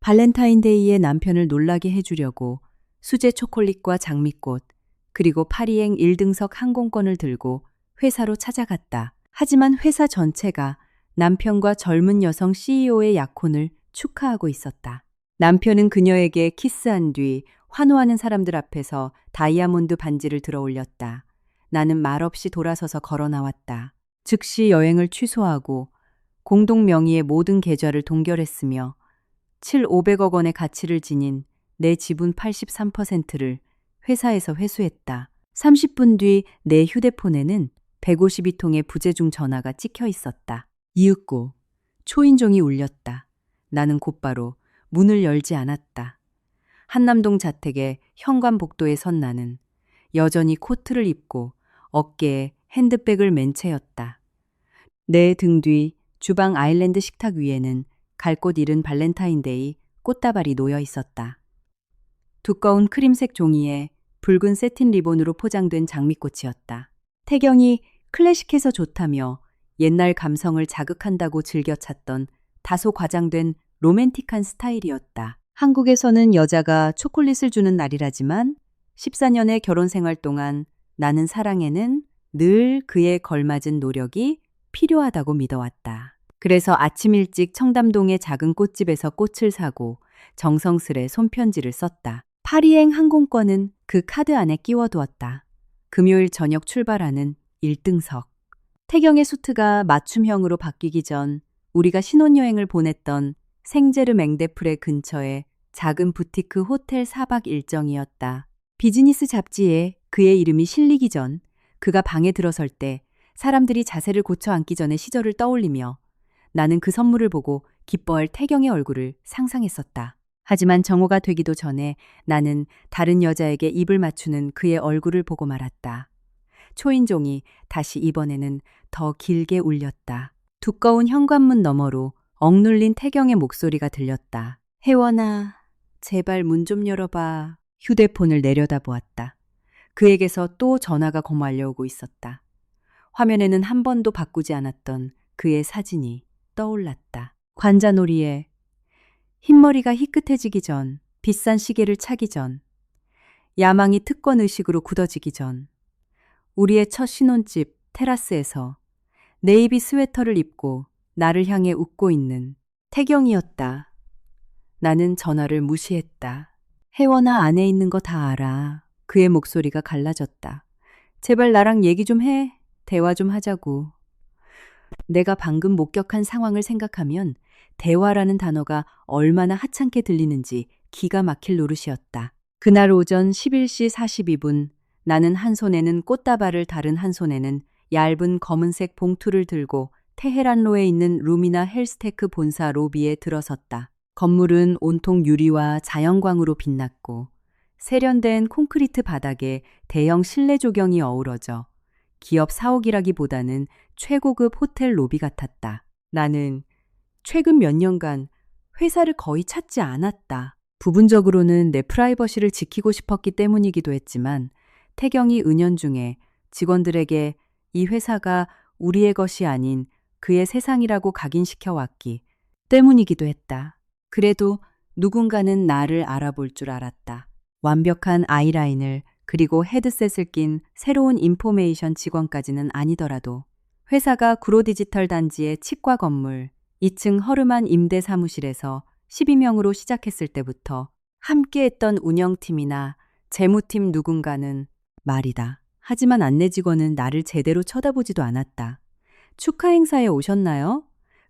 발렌타인데이에 남편을 놀라게 해주려고 수제 초콜릿과 장미꽃, 그리고 파리행 1등석 항공권을 들고 회사로 찾아갔다. 하지만 회사 전체가 남편과 젊은 여성 CEO의 약혼을 축하하고 있었다. 남편은 그녀에게 키스한 뒤 환호하는 사람들 앞에서 다이아몬드 반지를 들어 올렸다. 나는 말없이 돌아서서 걸어 나왔다. 즉시 여행을 취소하고 공동 명의의 모든 계좌를 동결했으며 500억 원의 가치를 지닌 내 지분 83%를 회사에서 회수했다. 30분 뒤 내 휴대폰에는 152통의 부재중 전화가 찍혀 있었다. 이윽고 초인종이 울렸다. 나는 곧바로 문을 열지 않았다. 한남동 자택의 현관복도에 선 나는 여전히 코트를 입고 어깨에 핸드백을 맨 채였다. 내 등 뒤 주방 아일랜드 식탁 위에는 갈 곳 잃은 발렌타인데이 꽃다발이 놓여 있었다. 두꺼운 크림색 종이에 붉은 세틴 리본으로 포장된 장미꽃이었다. 태경이 클래식해서 좋다며 옛날 감성을 자극한다고 즐겨 찾던 다소 과장된 로맨틱한 스타일이었다. 한국에서는 여자가 초콜릿을 주는 날이라지만 14년의 결혼 생활 동안 나는 사랑에는 늘 그에 걸맞은 노력이 필요하다고 믿어왔다. 그래서 아침 일찍 청담동의 작은 꽃집에서 꽃을 사고 정성스레 손편지를 썼다. 파리행 항공권은 그 카드 안에 끼워두었다. 금요일 저녁 출발하는 1등석. 태경의 수트가 맞춤형으로 바뀌기 전 우리가 신혼여행을 보냈던 생제르 맹데프레 근처의 작은 부티크 호텔 4박 일정이었다. 비즈니스 잡지에 그의 이름이 실리기 전 그가 방에 들어설 때 사람들이 자세를 고쳐 앉기 전의 시절을 떠올리며 나는 그 선물을 보고 기뻐할 태경의 얼굴을 상상했었다. 하지만 정오가 되기도 전에 나는 다른 여자에게 입을 맞추는 그의 얼굴을 보고 말았다. 초인종이 다시 이번에는 더 길게 울렸다. 두꺼운 현관문 너머로 억눌린 태경의 목소리가 들렸다. 혜원아, 제발 문 좀 열어봐. 휴대폰을 내려다보았다. 그에게서 또 전화가 거말려오고 있었다. 화면에는 한 번도 바꾸지 않았던 그의 사진이 떠올랐다. 관자놀이에 흰머리가 희끗해지기 전, 비싼 시계를 차기 전, 야망이 특권 의식으로 굳어지기 전, 우리의 첫 신혼집 테라스에서 네이비 스웨터를 입고 나를 향해 웃고 있는 태경이었다. 나는 전화를 무시했다. 혜원아, 안에 있는 거 다 알아. 그의 목소리가 갈라졌다. 제발 나랑 얘기 좀 해. 대화 좀 하자고. 내가 방금 목격한 상황을 생각하면 대화라는 단어가 얼마나 하찮게 들리는지 기가 막힐 노릇이었다. 그날 오전 11시 42분 나는 한 손에는 꽃다발을 다른 한 손에는 얇은 검은색 봉투를 들고 테헤란로에 있는 루미나 헬스테크 본사 로비에 들어섰다. 건물은 온통 유리와 자연광으로 빛났고 세련된 콘크리트 바닥에 대형 실내 조경이 어우러져 기업 사옥이라기보다는 최고급 호텔 로비 같았다. 나는 최근 몇 년간 회사를 거의 찾지 않았다. 부분적으로는 내 프라이버시를 지키고 싶었기 때문이기도 했지만 태경이 은연중에 직원들에게 이 회사가 우리의 것이 아닌 그의 세상이라고 각인시켜 왔기 때문이기도 했다. 그래도 누군가는 나를 알아볼 줄 알았다. 완벽한 아이라인을 그리고 헤드셋을 낀 새로운 인포메이션 직원까지는 아니더라도 회사가 구로디지털 단지의 치과 건물 2층 허름한 임대 사무실에서 12명으로 시작했을 때부터 함께했던 운영팀이나 재무팀 누군가는 말이다. 하지만 안내 직원은 나를 제대로 쳐다보지도 않았다. 축하 행사에 오셨나요?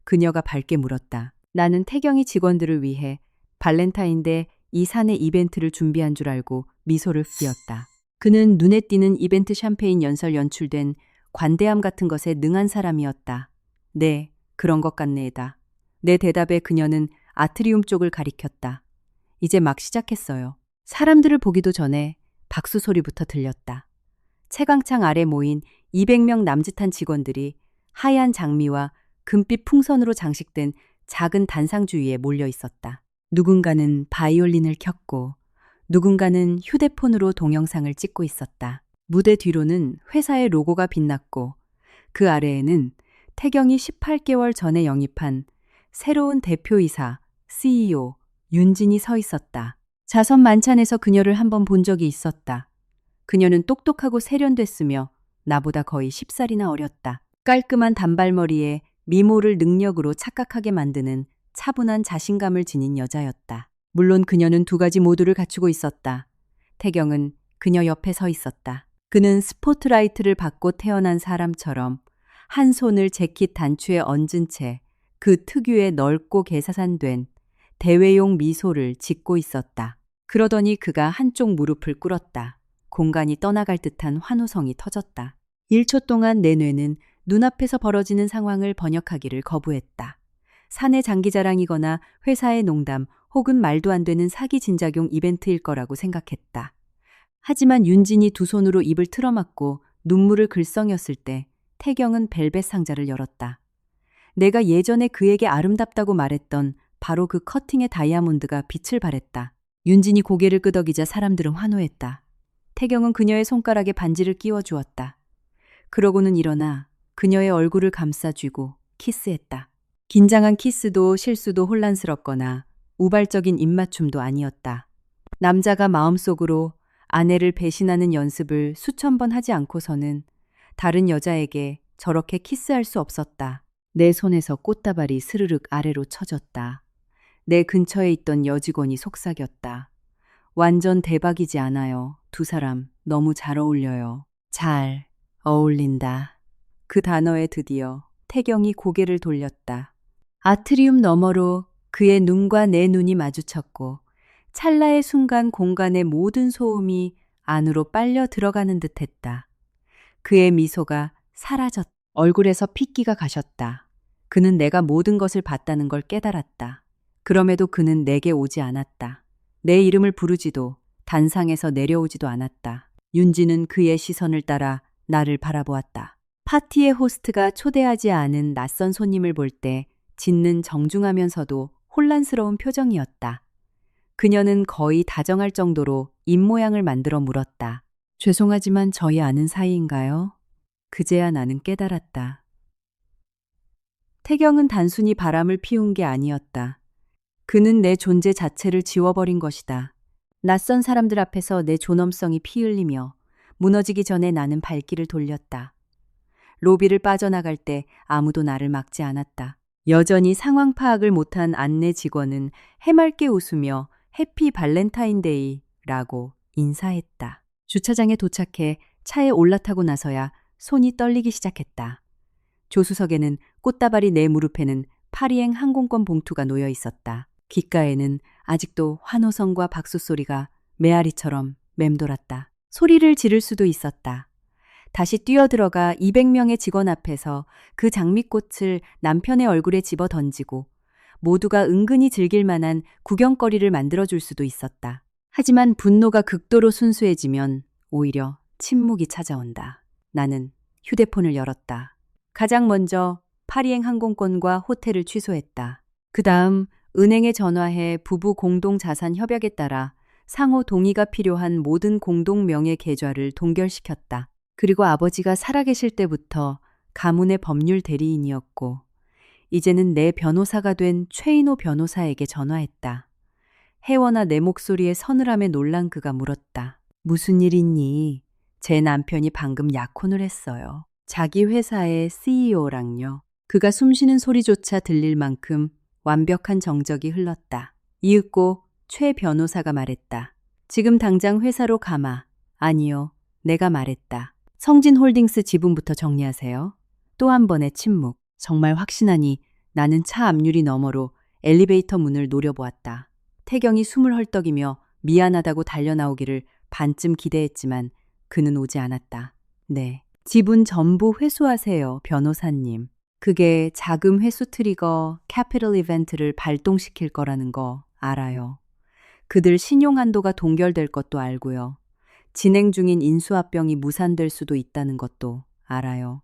그녀가 밝게 물었다. 나는 태경이 직원들을 위해 발렌타인데 이 사내 이벤트를 준비한 줄 알고 미소를 띄었다. 그는 눈에 띄는 이벤트 샴페인 연설 연출된 관대함 같은 것에 능한 사람이었다. 네, 그런 것 같네에다. 내 대답에 그녀는 아트리움 쪽을 가리켰다. 이제 막 시작했어요. 사람들을 보기도 전에 박수 소리부터 들렸다. 채광창 아래 모인 200명 남짓한 직원들이 하얀 장미와 금빛 풍선으로 장식된 작은 단상주 위에 몰려 있었다. 누군가는 바이올린을 켰고 누군가는 휴대폰으로 동영상을 찍고 있었다. 무대 뒤로는 회사의 로고가 빛났고 그 아래에는 태경이 18개월 전에 영입한 새로운 대표이사, CEO 윤진이 서 있었다. 자선 만찬에서 그녀를 한번 본 적이 있었다. 그녀는 똑똑하고 세련됐으며 나보다 거의 10살이나 어렸다. 깔끔한 단발머리에 미모를 능력으로 착각하게 만드는 차분한 자신감을 지닌 여자였다. 물론 그녀는 두 가지 모두를 갖추고 있었다. 태경은 그녀 옆에 서 있었다. 그는 스포트라이트를 받고 태어난 사람처럼 한 손을 재킷 단추에 얹은 채 그 특유의 넓고 개사산된 대회용 미소를 짓고 있었다. 그러더니 그가 한쪽 무릎을 꿇었다. 공간이 떠나갈 듯한 환호성이 터졌다. 1초 동안 내 뇌는 눈앞에서 벌어지는 상황을 번역하기를 거부했다. 사내 장기자랑이거나 회사의 농담 혹은 말도 안 되는 사기 진작용 이벤트일 거라고 생각했다. 하지만 윤진이 두 손으로 입을 틀어막고 눈물을 글썽였을 때 태경은 벨벳 상자를 열었다. 내가 예전에 그에게 아름답다고 말했던 바로 그 커팅의 다이아몬드가 빛을 발했다. 윤진이 고개를 끄덕이자 사람들은 환호했다. 태경은 그녀의 손가락에 반지를 끼워 주었다. 그러고는 일어나 그녀의 얼굴을 감싸쥐고 키스했다. 긴장한 키스도 실수도 혼란스럽거나 우발적인 입맞춤도 아니었다. 남자가 마음속으로 아내를 배신하는 연습을 수천 번 하지 않고서는 다른 여자에게 저렇게 키스할 수 없었다. 내 손에서 꽃다발이 스르륵 아래로 쳐졌다. 내 근처에 있던 여직원이 속삭였다. 완전 대박이지 않아요. 두 사람 너무 잘 어울려요. 잘 어울린다. 그 단어에 드디어 태경이 고개를 돌렸다. 아트리움 너머로 그의 눈과 내 눈이 마주쳤고 찰나의 순간 공간의 모든 소음이 안으로 빨려 들어가는 듯했다. 그의 미소가 사라졌다. 얼굴에서 핏기가 가셨다. 그는 내가 모든 것을 봤다는 걸 깨달았다. 그럼에도 그는 내게 오지 않았다. 내 이름을 부르지도 단상에서 내려오지도 않았다. 윤지는 그의 시선을 따라 나를 바라보았다. 파티의 호스트가 초대하지 않은 낯선 손님을 볼 때 짓는 정중하면서도 혼란스러운 표정이었다. 그녀는 거의 다정할 정도로 입모양을 만들어 물었다. 죄송하지만 저희 아는 사이인가요? 그제야 나는 깨달았다. 태경은 단순히 바람을 피운 게 아니었다. 그는 내 존재 자체를 지워버린 것이다. 낯선 사람들 앞에서 내 존엄성이 피 흘리며 무너지기 전에 나는 발길을 돌렸다. 로비를 빠져나갈 때 아무도 나를 막지 않았다. 여전히 상황 파악을 못한 안내 직원은 해맑게 웃으며 해피 발렌타인데이라고 인사했다. 주차장에 도착해 차에 올라타고 나서야 손이 떨리기 시작했다. 조수석에는 꽃다발이 내 무릎에는 파리행 항공권 봉투가 놓여 있었다. 귓가에는 아직도 환호성과 박수 소리가 메아리처럼 맴돌았다. 소리를 지를 수도 있었다. 다시 뛰어들어가 200명의 직원 앞에서 그 장미꽃을 남편의 얼굴에 집어 던지고 모두가 은근히 즐길 만한 구경거리를 만들어줄 수도 있었다. 하지만 분노가 극도로 순수해지면 오히려 침묵이 찾아온다. 나는 휴대폰을 열었다. 가장 먼저 파리행 항공권과 호텔을 취소했다. 그 다음 은행에 전화해 부부 공동 자산 협약에 따라 상호 동의가 필요한 모든 공동 명의 계좌를 동결시켰다. 그리고 아버지가 살아계실 때부터 가문의 법률 대리인이었고 이제는 내 변호사가 된 최인호 변호사에게 전화했다. 혜원아 내 목소리에 서늘함에 놀란 그가 물었다. 무슨 일 있니? 제 남편이 방금 약혼을 했어요. 자기 회사의 CEO랑요. 그가 숨쉬는 소리조차 들릴 만큼 완벽한 정적이 흘렀다. 이윽고 최 변호사가 말했다. 지금 당장 회사로 가마. 아니요, 내가 말했다. 성진홀딩스 지분부터 정리하세요. 또 한 번의 침묵. 정말 확신하니 나는 차 앞유리 너머로 엘리베이터 문을 노려보았다. 태경이 숨을 헐떡이며 미안하다고 달려나오기를 반쯤 기대했지만 그는 오지 않았다. 네, 지분 전부 회수하세요, 변호사님. 그게 자금 회수 트리거 캐피털 이벤트를 발동시킬 거라는 거 알아요. 그들 신용 한도가 동결될 것도 알고요. 진행 중인 인수합병이 무산될 수도 있다는 것도 알아요.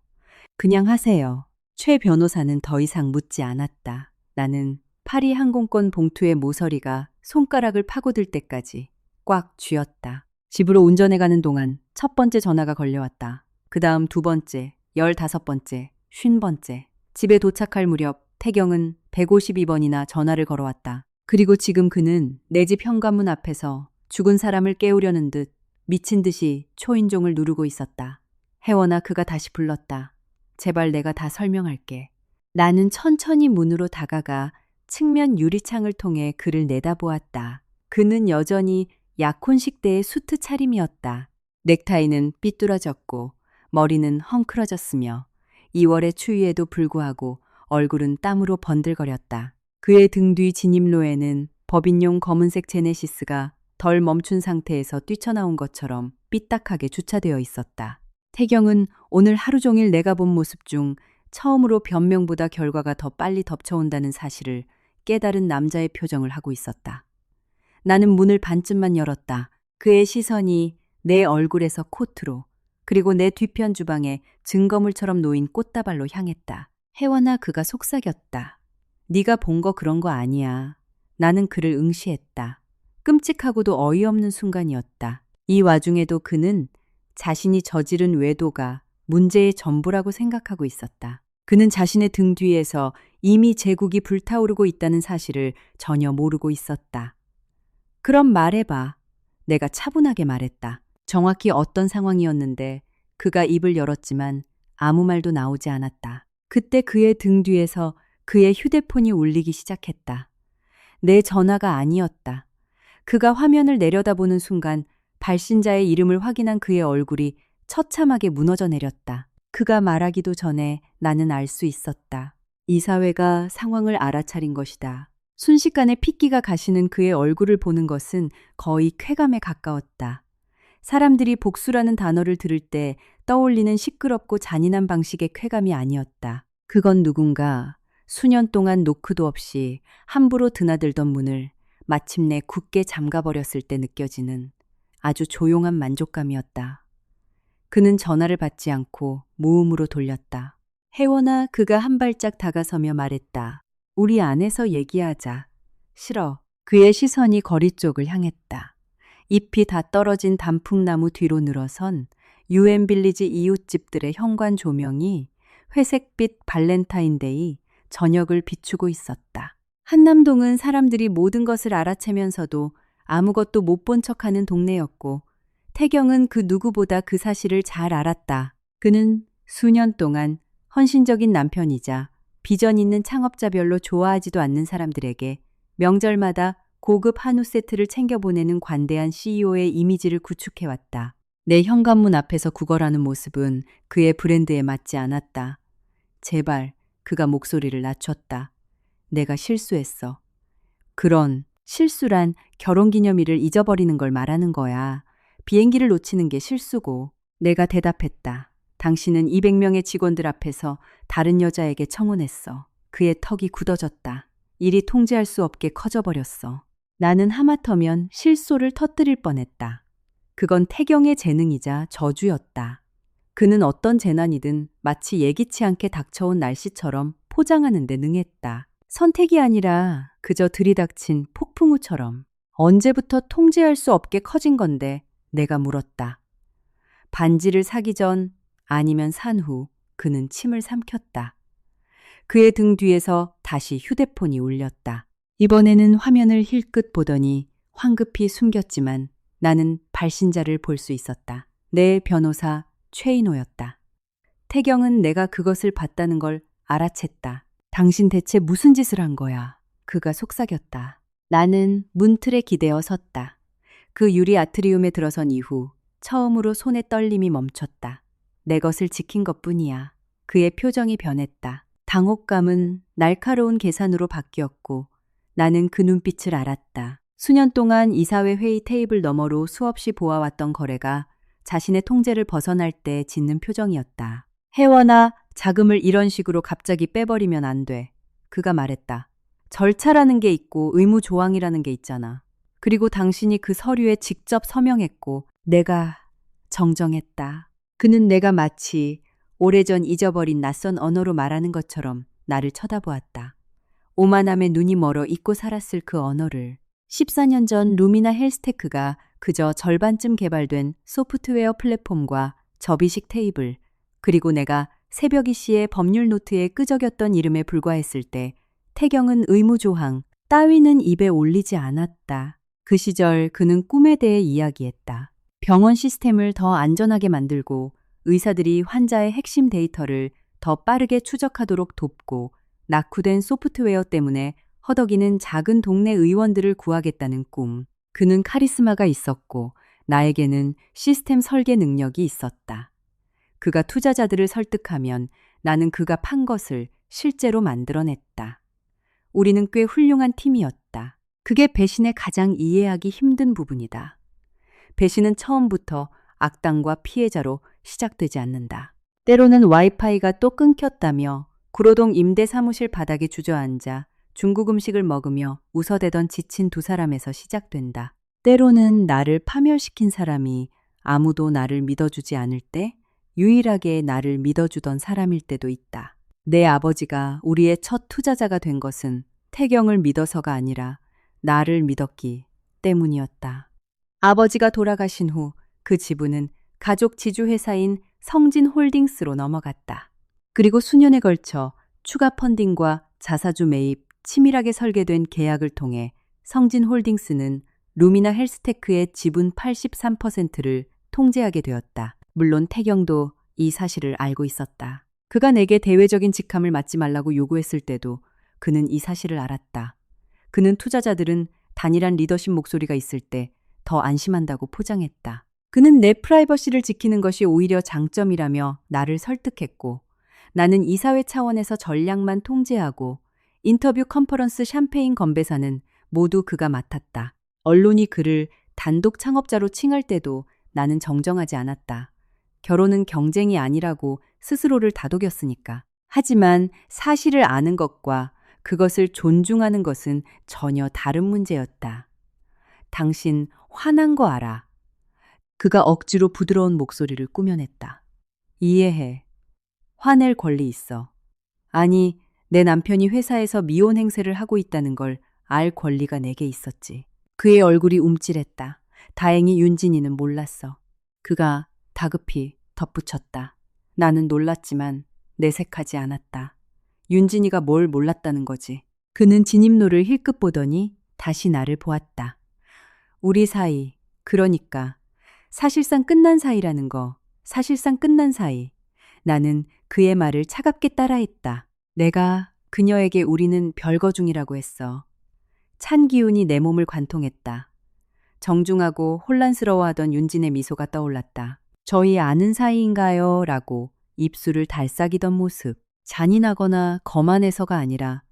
그냥 하세요. 최 변호사는 더 이상 묻지 않았다. 나는 파리 항공권 봉투의 모서리가 손가락을 파고들 때까지 꽉 쥐었다. 집으로 운전해 가는 동안 첫 번째 전화가 걸려왔다. 그 다음 두 번째, 15번째, 50번째. 집에 도착할 무렵 태경은 152번이나 전화를 걸어왔다. 그리고 지금 그는 내 집 현관문 앞에서 죽은 사람을 깨우려는 듯 미친 듯이 초인종을 누르고 있었다. 혜원아, 그가 다시 불렀다. 제발 내가 다 설명할게. 나는 천천히 문으로 다가가 측면 유리창을 통해 그를 내다보았다. 그는 여전히 약혼식대의 수트 차림이었다. 넥타이는 삐뚤어졌고 머리는 헝클어졌으며 2월의 추위에도 불구하고 얼굴은 땀으로 번들거렸다. 그의 등 뒤 진입로에는 법인용 검은색 제네시스가 덜 멈춘 상태에서 뛰쳐나온 것처럼 삐딱하게 주차되어 있었다. 태경은 오늘 하루 종일 내가 본 모습 중 처음으로 변명보다 결과가 더 빨리 덮쳐온다는 사실을 깨달은 남자의 표정을 하고 있었다. 나는 문을 반쯤만 열었다. 그의 시선이 내 얼굴에서 코트로, 그리고 내 뒤편 주방에 증거물처럼 놓인 꽃다발로 향했다. 혜원아, 그가 속삭였다. 네가 본 거 그런 거 아니야. 나는 그를 응시했다. 끔찍하고도 어이없는 순간이었다. 이 와중에도 그는 자신이 저지른 외도가 문제의 전부라고 생각하고 있었다. 그는 자신의 등 뒤에서 이미 제국이 불타오르고 있다는 사실을 전혀 모르고 있었다. 그럼 말해봐. 내가 차분하게 말했다. 정확히 어떤 상황이었는데 그가 입을 열었지만 아무 말도 나오지 않았다. 그때 그의 등 뒤에서 그의 휴대폰이 울리기 시작했다. 내 전화가 아니었다. 그가 화면을 내려다보는 순간 발신자의 이름을 확인한 그의 얼굴이 처참하게 무너져 내렸다. 그가 말하기도 전에 나는 알 수 있었다. 이 사회가 상황을 알아차린 것이다. 순식간에 핏기가 가시는 그의 얼굴을 보는 것은 거의 쾌감에 가까웠다. 사람들이 복수라는 단어를 들을 때 떠올리는 시끄럽고 잔인한 방식의 쾌감이 아니었다. 그건 누군가 수년 동안 노크도 없이 함부로 드나들던 문을 마침내 굳게 잠가버렸을 때 느껴지는 아주 조용한 만족감이었다. 그는 전화를 받지 않고 무음으로 돌렸다. 혜원아, 그가 한 발짝 다가서며 말했다. 우리 안에서 얘기하자. 싫어. 그의 시선이 거리 쪽을 향했다. 잎이 다 떨어진 단풍나무 뒤로 늘어선 유엔빌리지 이웃집들의 현관 조명이 회색빛 발렌타인데이 저녁을 비추고 있었다. 한남동은 사람들이 모든 것을 알아채면서도 아무것도 못 본 척하는 동네였고 태경은 그 누구보다 그 사실을 잘 알았다. 그는 수년 동안 헌신적인 남편이자 비전 있는 창업자별로 좋아하지도 않는 사람들에게 명절마다 고급 한우 세트를 챙겨보내는 관대한 CEO의 이미지를 구축해왔다. 내 현관문 앞에서 구걸하는 모습은 그의 브랜드에 맞지 않았다. 제발, 그가 목소리를 낮췄다. 내가 실수했어. 그런 실수란 결혼기념일을 잊어버리는 걸 말하는 거야. 비행기를 놓치는 게 실수고. 내가 대답했다. 당신은 200명의 직원들 앞에서 다른 여자에게 청혼했어. 그의 턱이 굳어졌다. 일이 통제할 수 없게 커져버렸어. 나는 하마터면 실소를 터뜨릴 뻔했다. 그건 태경의 재능이자 저주였다. 그는 어떤 재난이든 마치 예기치 않게 닥쳐온 날씨처럼 포장하는 데 능했다. 선택이 아니라 그저 들이닥친 폭풍우처럼. 언제부터 통제할 수 없게 커진 건데 내가 물었다. 반지를 사기 전 아니면 산 후 그는 침을 삼켰다. 그의 등 뒤에서 다시 휴대폰이 울렸다. 이번에는 화면을 힐끗 보더니 황급히 숨겼지만 나는 발신자를 볼 수 있었다. 내 변호사 최인호였다. 태경은 내가 그것을 봤다는 걸 알아챘다. 당신 대체 무슨 짓을 한 거야? 그가 속삭였다. 나는 문틀에 기대어 섰다. 그 유리 아트리움에 들어선 이후 처음으로 손의 떨림이 멈췄다. 내 것을 지킨 것뿐이야. 그의 표정이 변했다. 당혹감은 날카로운 계산으로 바뀌었고 나는 그 눈빛을 알았다. 수년 동안 이사회 회의 테이블 너머로 수없이 보아왔던 거래가 자신의 통제를 벗어날 때 짓는 표정이었다. 혜원아, 자금을 이런 식으로 갑자기 빼버리면 안 돼. 그가 말했다. 절차라는 게 있고 의무 조항이라는 게 있잖아. 그리고 당신이 그 서류에 직접 서명했고 내가 정정했다. 그는 내가 마치 오래전 잊어버린 낯선 언어로 말하는 것처럼 나를 쳐다보았다. 오만함에 눈이 멀어 잊고 살았을 그 언어를. 14년 전 루미나 헬스테크가 그저 절반쯤 개발된 소프트웨어 플랫폼과 접이식 테이블, 그리고 내가 새벽이 씨의 법률 노트에 끄적였던 이름에 불과했을 때 태경은 의무조항, 따위는 입에 올리지 않았다. 그 시절 그는 꿈에 대해 이야기했다. 병원 시스템을 더 안전하게 만들고 의사들이 환자의 핵심 데이터를 더 빠르게 추적하도록 돕고 낙후된 소프트웨어 때문에 허덕이는 작은 동네 의원들을 구하겠다는 꿈. 그는 카리스마가 있었고 나에게는 시스템 설계 능력이 있었다. 그가 투자자들을 설득하면 나는 그가 판 것을 실제로 만들어냈다. 우리는 꽤 훌륭한 팀이었다. 그게 배신의 가장 이해하기 힘든 부분이다. 배신은 처음부터 악당과 피해자로 시작되지 않는다. 때로는 와이파이가 또 끊겼다며 구로동 임대 사무실 바닥에 주저앉아 중국 음식을 먹으며 웃어대던 지친 두 사람에서 시작된다. 때로는 나를 파멸시킨 사람이 아무도 나를 믿어주지 않을 때 유일하게 나를 믿어주던 사람일 때도 있다. 내 아버지가 우리의 첫 투자자가 된 것은 태경을 믿어서가 아니라 나를 믿었기 때문이었다. 아버지가 돌아가신 후 그 지분은 가족 지주회사인 성진홀딩스로 넘어갔다. 그리고 수년에 걸쳐 추가 펀딩과 자사주 매입, 치밀하게 설계된 계약을 통해 성진홀딩스는 루미나 헬스테크의 지분 83%를 통제하게 되었다. 물론 태경도 이 사실을 알고 있었다. 그가 내게 대외적인 직함을 맡지 말라고 요구했을 때도 그는 이 사실을 알았다. 그는 투자자들은 단일한 리더십 목소리가 있을 때 더 안심한다고 포장했다. 그는 내 프라이버시를 지키는 것이 오히려 장점이라며 나를 설득했고 나는 이사회 차원에서 전략만 통제하고 인터뷰 컨퍼런스 샴페인 건배사는 모두 그가 맡았다. 언론이 그를 단독 창업자로 칭할 때도 나는 정정하지 않았다. 결혼은 경쟁이 아니라고 스스로를 다독였으니까. 하지만 사실을 아는 것과 그것을 존중하는 것은 전혀 다른 문제였다. 당신 화난 거 알아. 그가 억지로 부드러운 목소리를 꾸며냈다. 이해해. 화낼 권리 있어. 아니, 내 남편이 회사에서 미혼 행세를 하고 있다는 걸 알 권리가 내게 있었지. 그의 얼굴이 움찔했다. 다행히 윤진이는 몰랐어. 그가 다급히 덧붙였다. 나는 놀랐지만 내색하지 않았다. 윤진이가 뭘 몰랐다는 거지. 그는 진입로를 힐끗 보더니 다시 나를 보았다. 우리 사이, 그러니까 사실상 끝난 사이라는 거, 사실상 끝난 사이. 나는 그의 말을 차갑게 따라했다. 내가 그녀에게 우리는 별거 중이라고 했어. 찬 기운이 내 몸을 관통했다. 정중하고 혼란스러워하던 윤진의 미소가 떠올랐다. 저희 아는 사이인가요? 라고 입술을 달싹이던 모습. 잔인하거나 거만해서가 아니라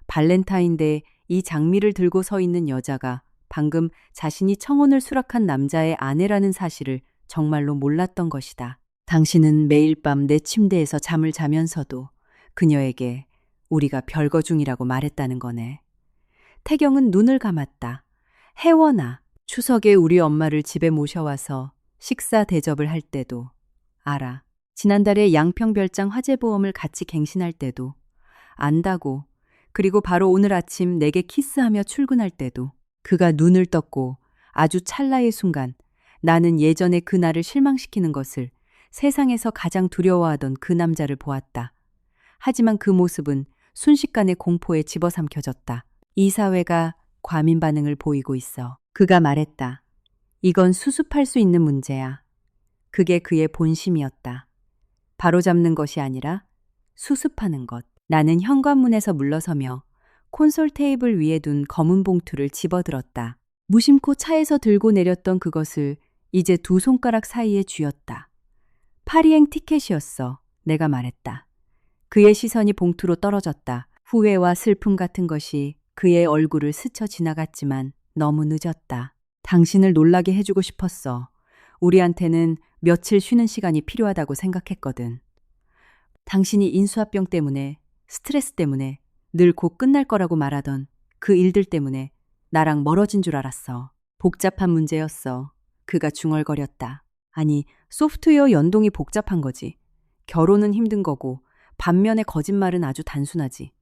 발렌타인데이 이 장미를 들고 서 있는 여자가 방금 자신이 청혼을 수락한 남자의 아내라는 사실을 정말로 몰랐던 것이다. 당신은 매일 밤 내 침대에서 잠을 자면서도 그녀에게 우리가 별거 중이라고 말했다는 거네. 태경은 눈을 감았다. 혜원아, 추석에 우리 엄마를 집에 모셔와서 식사 대접을 할 때도 알아. 지난달에 양평별장 화재보험을 같이 갱신할 때도 안다고. 그리고 바로 오늘 아침 내게 키스하며 출근할 때도 그가 눈을 떴고 아주 찰나의 순간 나는 예전에 그 나를 실망시키는 것을 세상에서 가장 두려워하던 그 남자를 보았다. 하지만 그 모습은 순식간에 공포에 집어삼켜졌다. 이 사회가 과민 반응을 보이고 있어. 그가 말했다. 이건 수습할 수 있는 문제야. 그게 그의 본심이었다. 바로잡는 것이 아니라 수습하는 것. 나는 현관문에서 물러서며 콘솔 테이블 위에 둔 검은 봉투를 집어들었다. 무심코 차에서 들고 내렸던 그것을 이제 두 손가락 사이에 쥐었다. 파리행 티켓이었어. 내가 말했다. 그의 시선이 봉투로 떨어졌다. 후회와 슬픔 같은 것이 그의 얼굴을 스쳐 지나갔지만 너무 늦었다. 당신을 놀라게 해주고 싶었어. 우리한테는 며칠 쉬는 시간이 필요하다고 생각했거든. 당신이 인수합병 때문에, 스트레스 때문에 늘 곧 끝날 거라고 말하던 그 일들 때문에 나랑 멀어진 줄 알았어. 복잡한 문제였어. 그가 중얼거렸다. 아니, 소프트웨어 연동이 복잡한 거지. 결혼은 힘든 거고 반면에 거짓말은 아주 단순하지.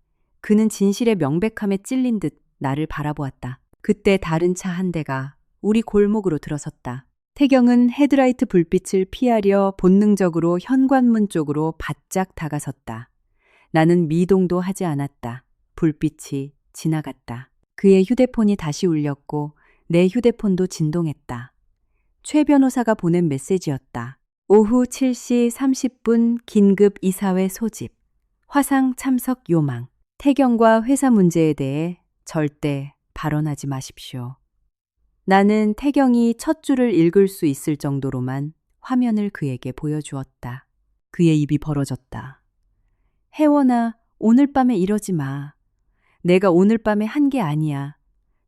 그는 진실의 명백함에 찔린 듯 나를 바라보았다. 그때 다른 차 한 대가 우리 골목으로 들어섰다. 태경은 헤드라이트 불빛을 피하려 본능적으로 현관문 쪽으로 바짝 다가섰다. 나는 미동도 하지 않았다. 불빛이 지나갔다. 그의 휴대폰이 다시 울렸고 내 휴대폰도 진동했다. 최 변호사가 보낸 메시지였다. 오후 7시 30분 긴급 이사회 소집. 화상 참석 요망. 태경과 회사 문제에 대해 절대 발언하지 마십시오. 나는 태경이 첫 줄을 읽을 수 있을 정도로만 화면을 그에게 보여주었다. 그의 입이 벌어졌다. 혜원아, 오늘 밤에 이러지 마. 내가 오늘 밤에 한 게 아니야.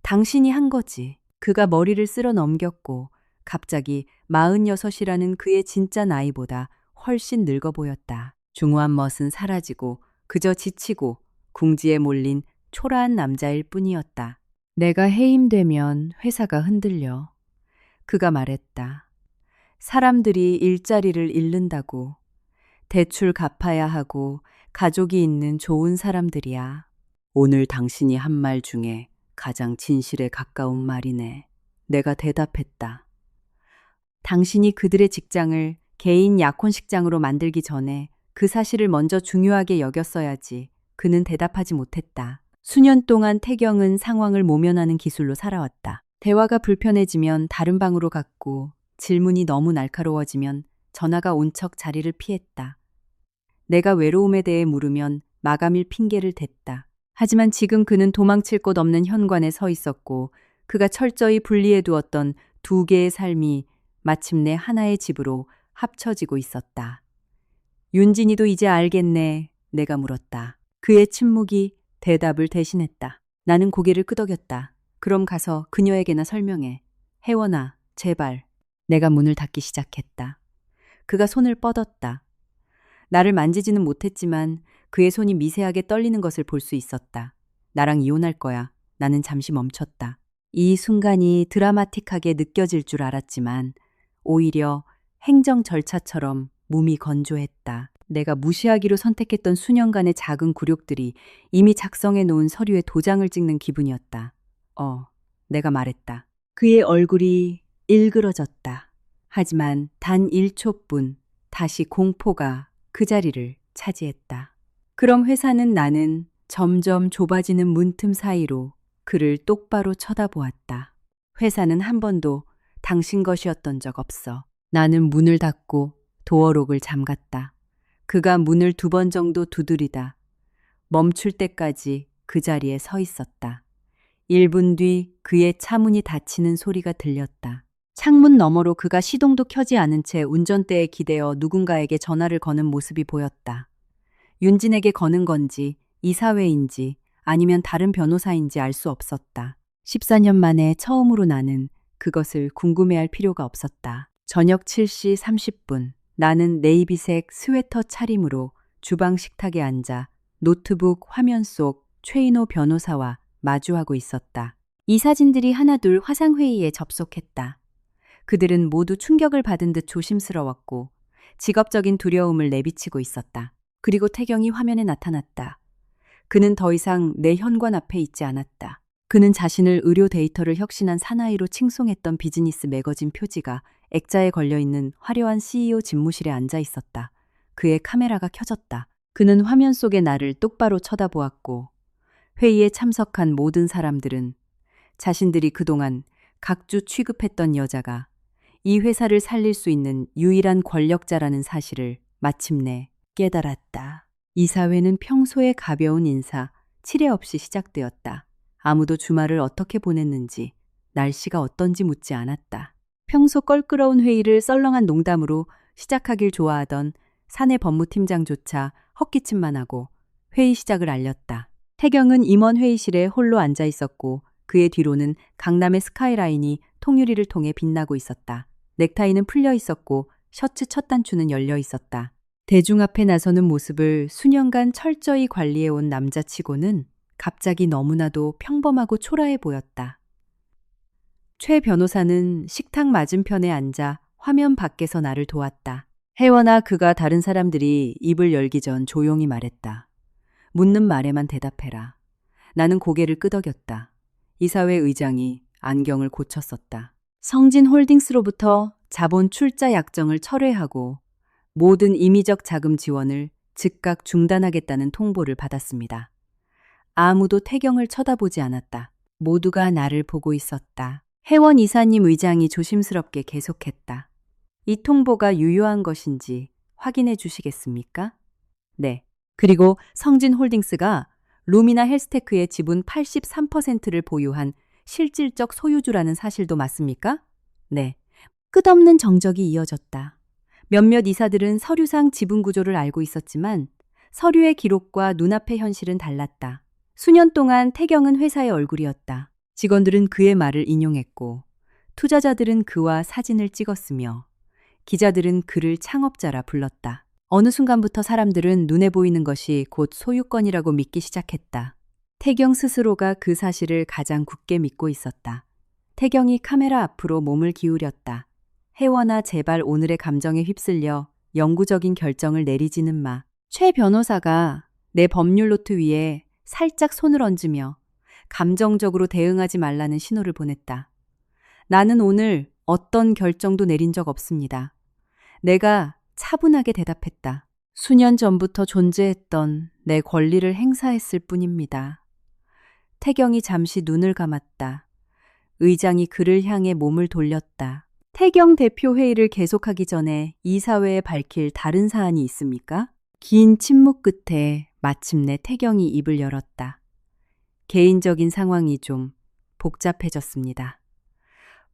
당신이 한 거지. 그가 머리를 쓸어 넘겼고 갑자기 46이라는 그의 진짜 나이보다 훨씬 늙어 보였다. 중후한 멋은 사라지고 그저 지치고 궁지에 몰린 초라한 남자일 뿐이었다. 내가 해임되면 회사가 흔들려. 그가 말했다. 사람들이 일자리를 잃는다고. 대출 갚아야 하고 가족이 있는 좋은 사람들이야. 오늘 당신이 한 말 중에 가장 진실에 가까운 말이네. 내가 대답했다. 당신이 그들의 직장을 개인 약혼식장으로 만들기 전에 그 사실을 먼저 중요하게 여겼어야지. 그는 대답하지 못했다. 수년 동안 태경은 상황을 모면하는 기술로 살아왔다. 대화가 불편해지면 다른 방으로 갔고 질문이 너무 날카로워지면 전화가 온 척 자리를 피했다. 내가 외로움에 대해 물으면 마감일 핑계를 댔다. 하지만 지금 그는 도망칠 곳 없는 현관에 서 있었고 그가 철저히 분리해 두었던 두 개의 삶이 마침내 하나의 집으로 합쳐지고 있었다. 윤진이도 이제 알겠네. 내가 물었다. 그의 침묵이 대답을 대신했다. 나는 고개를 끄덕였다. 그럼 가서 그녀에게나 설명해. 혜원아, 제발. 내가 문을 닫기 시작했다. 그가 손을 뻗었다. 나를 만지지는 못했지만 그의 손이 미세하게 떨리는 것을 볼 수 있었다. 나랑 이혼할 거야. 나는 잠시 멈췄다. 이 순간이 드라마틱하게 느껴질 줄 알았지만 오히려 행정 절차처럼 몸이 건조했다. 내가 무시하기로 선택했던 수년간의 작은 굴욕들이 이미 작성해 놓은 서류에 도장을 찍는 기분이었다. 내가 말했다. 그의 얼굴이 일그러졌다. 하지만 단 1초뿐 다시 공포가 그 자리를 차지했다. 그럼 회사는 나는 점점 좁아지는 문틈 사이로 그를 똑바로 쳐다보았다. 회사는 한 번도 당신 것이었던 적 없어. 나는 문을 닫고 도어록을 잠갔다. 그가 문을 2번 정도 두드리다 멈출 때까지 그 자리에 서 있었다. 1분 뒤 그의 차문이 닫히는 소리가 들렸다. 창문 너머로 그가 시동도 켜지 않은 채 운전대에 기대어 누군가에게 전화를 거는 모습이 보였다. 윤진에게 거는 건지 이사회인지 아니면 다른 변호사인지 알 수 없었다. 14년 만에 처음으로 나는 그것을 궁금해할 필요가 없었다. 저녁 7시 30분 나는 네이비색 스웨터 차림으로 주방 식탁에 앉아 노트북 화면 속 최인호 변호사와 마주하고 있었다. 이 사진들이 하나둘 화상회의에 접속했다. 그들은 모두 충격을 받은 듯 조심스러웠고 직업적인 두려움을 내비치고 있었다. 그리고 태경이 화면에 나타났다. 그는 더 이상 내 현관 앞에 있지 않았다. 그는 자신을 의료 데이터를 혁신한 사나이로 칭송했던 비즈니스 매거진 표지가 액자에 걸려있는 화려한 CEO 집무실에 앉아 있었다. 그의 카메라가 켜졌다. 그는 화면 속의 나를 똑바로 쳐다보았고 회의에 참석한 모든 사람들은 자신들이 그동안 각주 취급했던 여자가 이 회사를 살릴 수 있는 유일한 권력자라는 사실을 마침내 깨달았다. 이사회는 평소의 가벼운 인사, 치레 없이 시작되었다. 아무도 주말을 어떻게 보냈는지, 날씨가 어떤지 묻지 않았다. 평소 껄끄러운 회의를 썰렁한 농담으로 시작하길 좋아하던 사내 법무팀장조차 헛기침만 하고 회의 시작을 알렸다. 태경은 임원 회의실에 홀로 앉아 있었고 그의 뒤로는 강남의 스카이라인이 통유리를 통해 빛나고 있었다. 넥타이는 풀려 있었고 셔츠 첫 단추는 열려 있었다. 대중 앞에 나서는 모습을 수년간 철저히 관리해온 남자치고는 갑자기 너무나도 평범하고 초라해 보였다. 최 변호사는 식탁 맞은편에 앉아 화면 밖에서 나를 도왔다. 혜원아, 그가 다른 사람들이 입을 열기 전 조용히 말했다. 묻는 말에만 대답해라. 나는 고개를 끄덕였다. 이사회 의장이 안경을 고쳤었다. 성진홀딩스로부터 자본 출자 약정을 철회하고 모든 임의적 자금 지원을 즉각 중단하겠다는 통보를 받았습니다. 아무도 태경을 쳐다보지 않았다. 모두가 나를 보고 있었다. 회원 이사님 의장이 조심스럽게 계속했다. 이 통보가 유효한 것인지 확인해 주시겠습니까? 네. 그리고 성진홀딩스가 루미나 헬스테크의 지분 83%를 보유한 실질적 소유주라는 사실도 맞습니까? 네. 끝없는 정적이 이어졌다. 몇몇 이사들은 서류상 지분 구조를 알고 있었지만 서류의 기록과 눈앞의 현실은 달랐다. 수년 동안 태경은 회사의 얼굴이었다. 직원들은 그의 말을 인용했고 투자자들은 그와 사진을 찍었으며 기자들은 그를 창업자라 불렀다. 어느 순간부터 사람들은 눈에 보이는 것이 곧 소유권이라고 믿기 시작했다. 태경 스스로가 그 사실을 가장 굳게 믿고 있었다. 태경이 카메라 앞으로 몸을 기울였다. 혜원아, 제발 오늘의 감정에 휩쓸려 영구적인 결정을 내리지는 마. 최 변호사가 내 법률 노트 위에 살짝 손을 얹으며 감정적으로 대응하지 말라는 신호를 보냈다. 나는 오늘 어떤 결정도 내린 적 없습니다. 내가 차분하게 대답했다. 수년 전부터 존재했던 내 권리를 행사했을 뿐입니다. 태경이 잠시 눈을 감았다. 의장이 그를 향해 몸을 돌렸다. 태경 대표 회의를 계속하기 전에 이사회에 밝힐 다른 사안이 있습니까? 긴 침묵 끝에 마침내 태경이 입을 열었다. 개인적인 상황이 좀 복잡해졌습니다.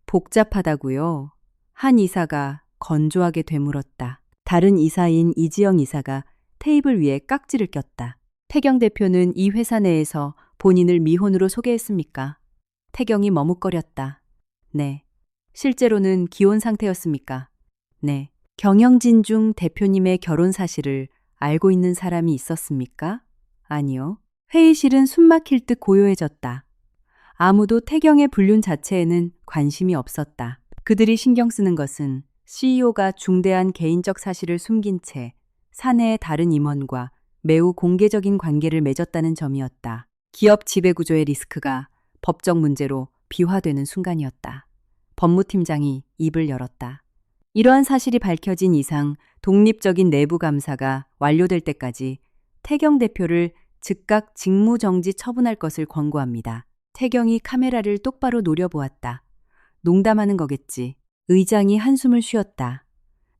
복잡하다고요? 한 이사가 건조하게 되물었다. 다른 이사인 이지영 이사가 테이블 위에 깍지를 꼈다. 태경 대표는 이 회사 내에서 본인을 미혼으로 소개했습니까? 태경이 머뭇거렸다. 네. 실제로는 기혼 상태였습니까? 네. 경영진중 대표님의 결혼 사실을 알고 있는 사람이 있었습니까? 아니요. 회의실은 숨막힐 듯 고요해졌다. 아무도 태경의 불륜 자체에는 관심이 없었다. 그들이 신경 쓰는 것은 CEO가 중대한 개인적 사실을 숨긴 채 사내의 다른 임원과 매우 공개적인 관계를 맺었다는 점이었다. 기업 지배구조의 리스크가 법적 문제로 비화되는 순간이었다. 법무팀장이 입을 열었다. 이러한 사실이 밝혀진 이상 독립적인 내부 감사가 완료될 때까지 태경 대표를 즉각 직무정지 처분할 것을 권고합니다. 태경이 카메라를 똑바로 노려보았다. 농담하는 거겠지. 의장이 한숨을 쉬었다.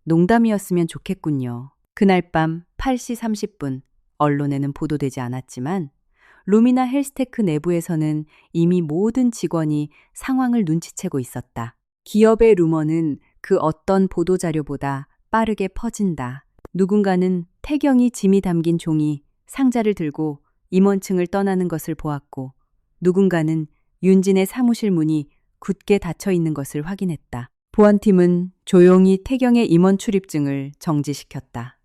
농담이었으면 좋겠군요. 그날 밤 8시 30분 언론에는 보도되지 않았지만 루미나 헬스테크 내부에서는 이미 모든 직원이 상황을 눈치채고 있었다. 기업의 루머는 그 어떤 보도자료보다 빠르게 퍼진다. 누군가는 태경이 짐이 담긴 종이 상자를 들고 임원층을 떠나는 것을 보았고 누군가는 윤진의 사무실 문이 굳게 닫혀 있는 것을 확인했다. 보안팀은 조용히 태경의 임원 출입증을 정지시켰다.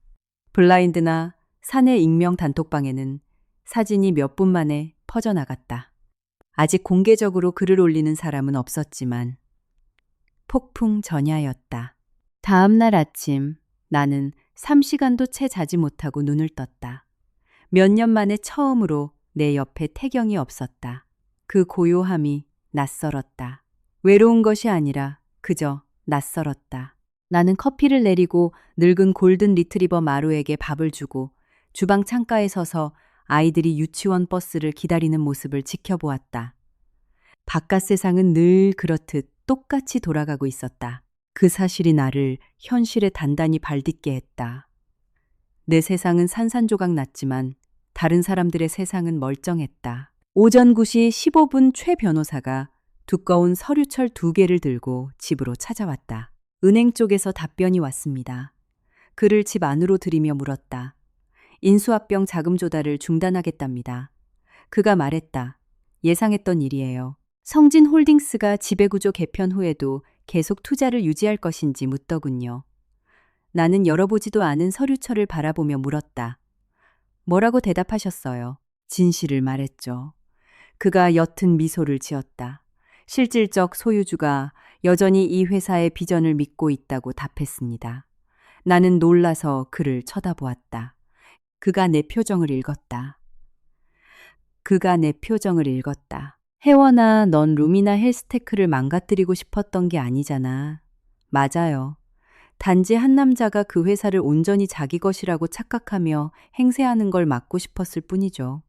블라인드나 사내 익명 단톡방에는 사진이 몇 분 만에 퍼져나갔다. 아직 공개적으로 글을 올리는 사람은 없었지만 폭풍 전야였다. 다음 날 아침 나는 3시간도 채 자지 못하고 눈을 떴다. 몇 년 만에 처음으로 내 옆에 태경이 없었다. 그 고요함이 낯설었다. 외로운 것이 아니라 그저 낯설었다. 나는 커피를 내리고 늙은 골든 리트리버 마루에게 밥을 주고 주방 창가에 서서 아이들이 유치원 버스를 기다리는 모습을 지켜보았다. 바깥 세상은 늘 그렇듯 똑같이 돌아가고 있었다. 그 사실이 나를 현실에 단단히 발딛게 했다. 내 세상은 산산조각 났지만 다른 사람들의 세상은 멀쩡했다. 오전 9시 15분 최 변호사가 두꺼운 서류철 2개를 들고 집으로 찾아왔다. 은행 쪽에서 답변이 왔습니다. 그를 집 안으로 들이며 물었다. 인수합병 자금 조달을 중단하겠답니다. 그가 말했다. 예상했던 일이에요. 성진홀딩스가 지배구조 개편 후에도 계속 투자를 유지할 것인지 묻더군요. 나는 열어보지도 않은 서류철을 바라보며 물었다. 뭐라고 대답하셨어요? 진실을 말했죠. 그가 옅은 미소를 지었다. 실질적 소유주가 여전히 이 회사의 비전을 믿고 있다고 답했습니다. 나는 놀라서 그를 쳐다보았다. 그가 내 표정을 읽었다. 혜원아, 넌 루미나 헬스테크를 망가뜨리고 싶었던 게 아니잖아. 맞아요. 단지 한 남자가 그 회사를 온전히 자기 것이라고 착각하며 행세하는 걸 막고 싶었을 뿐이죠.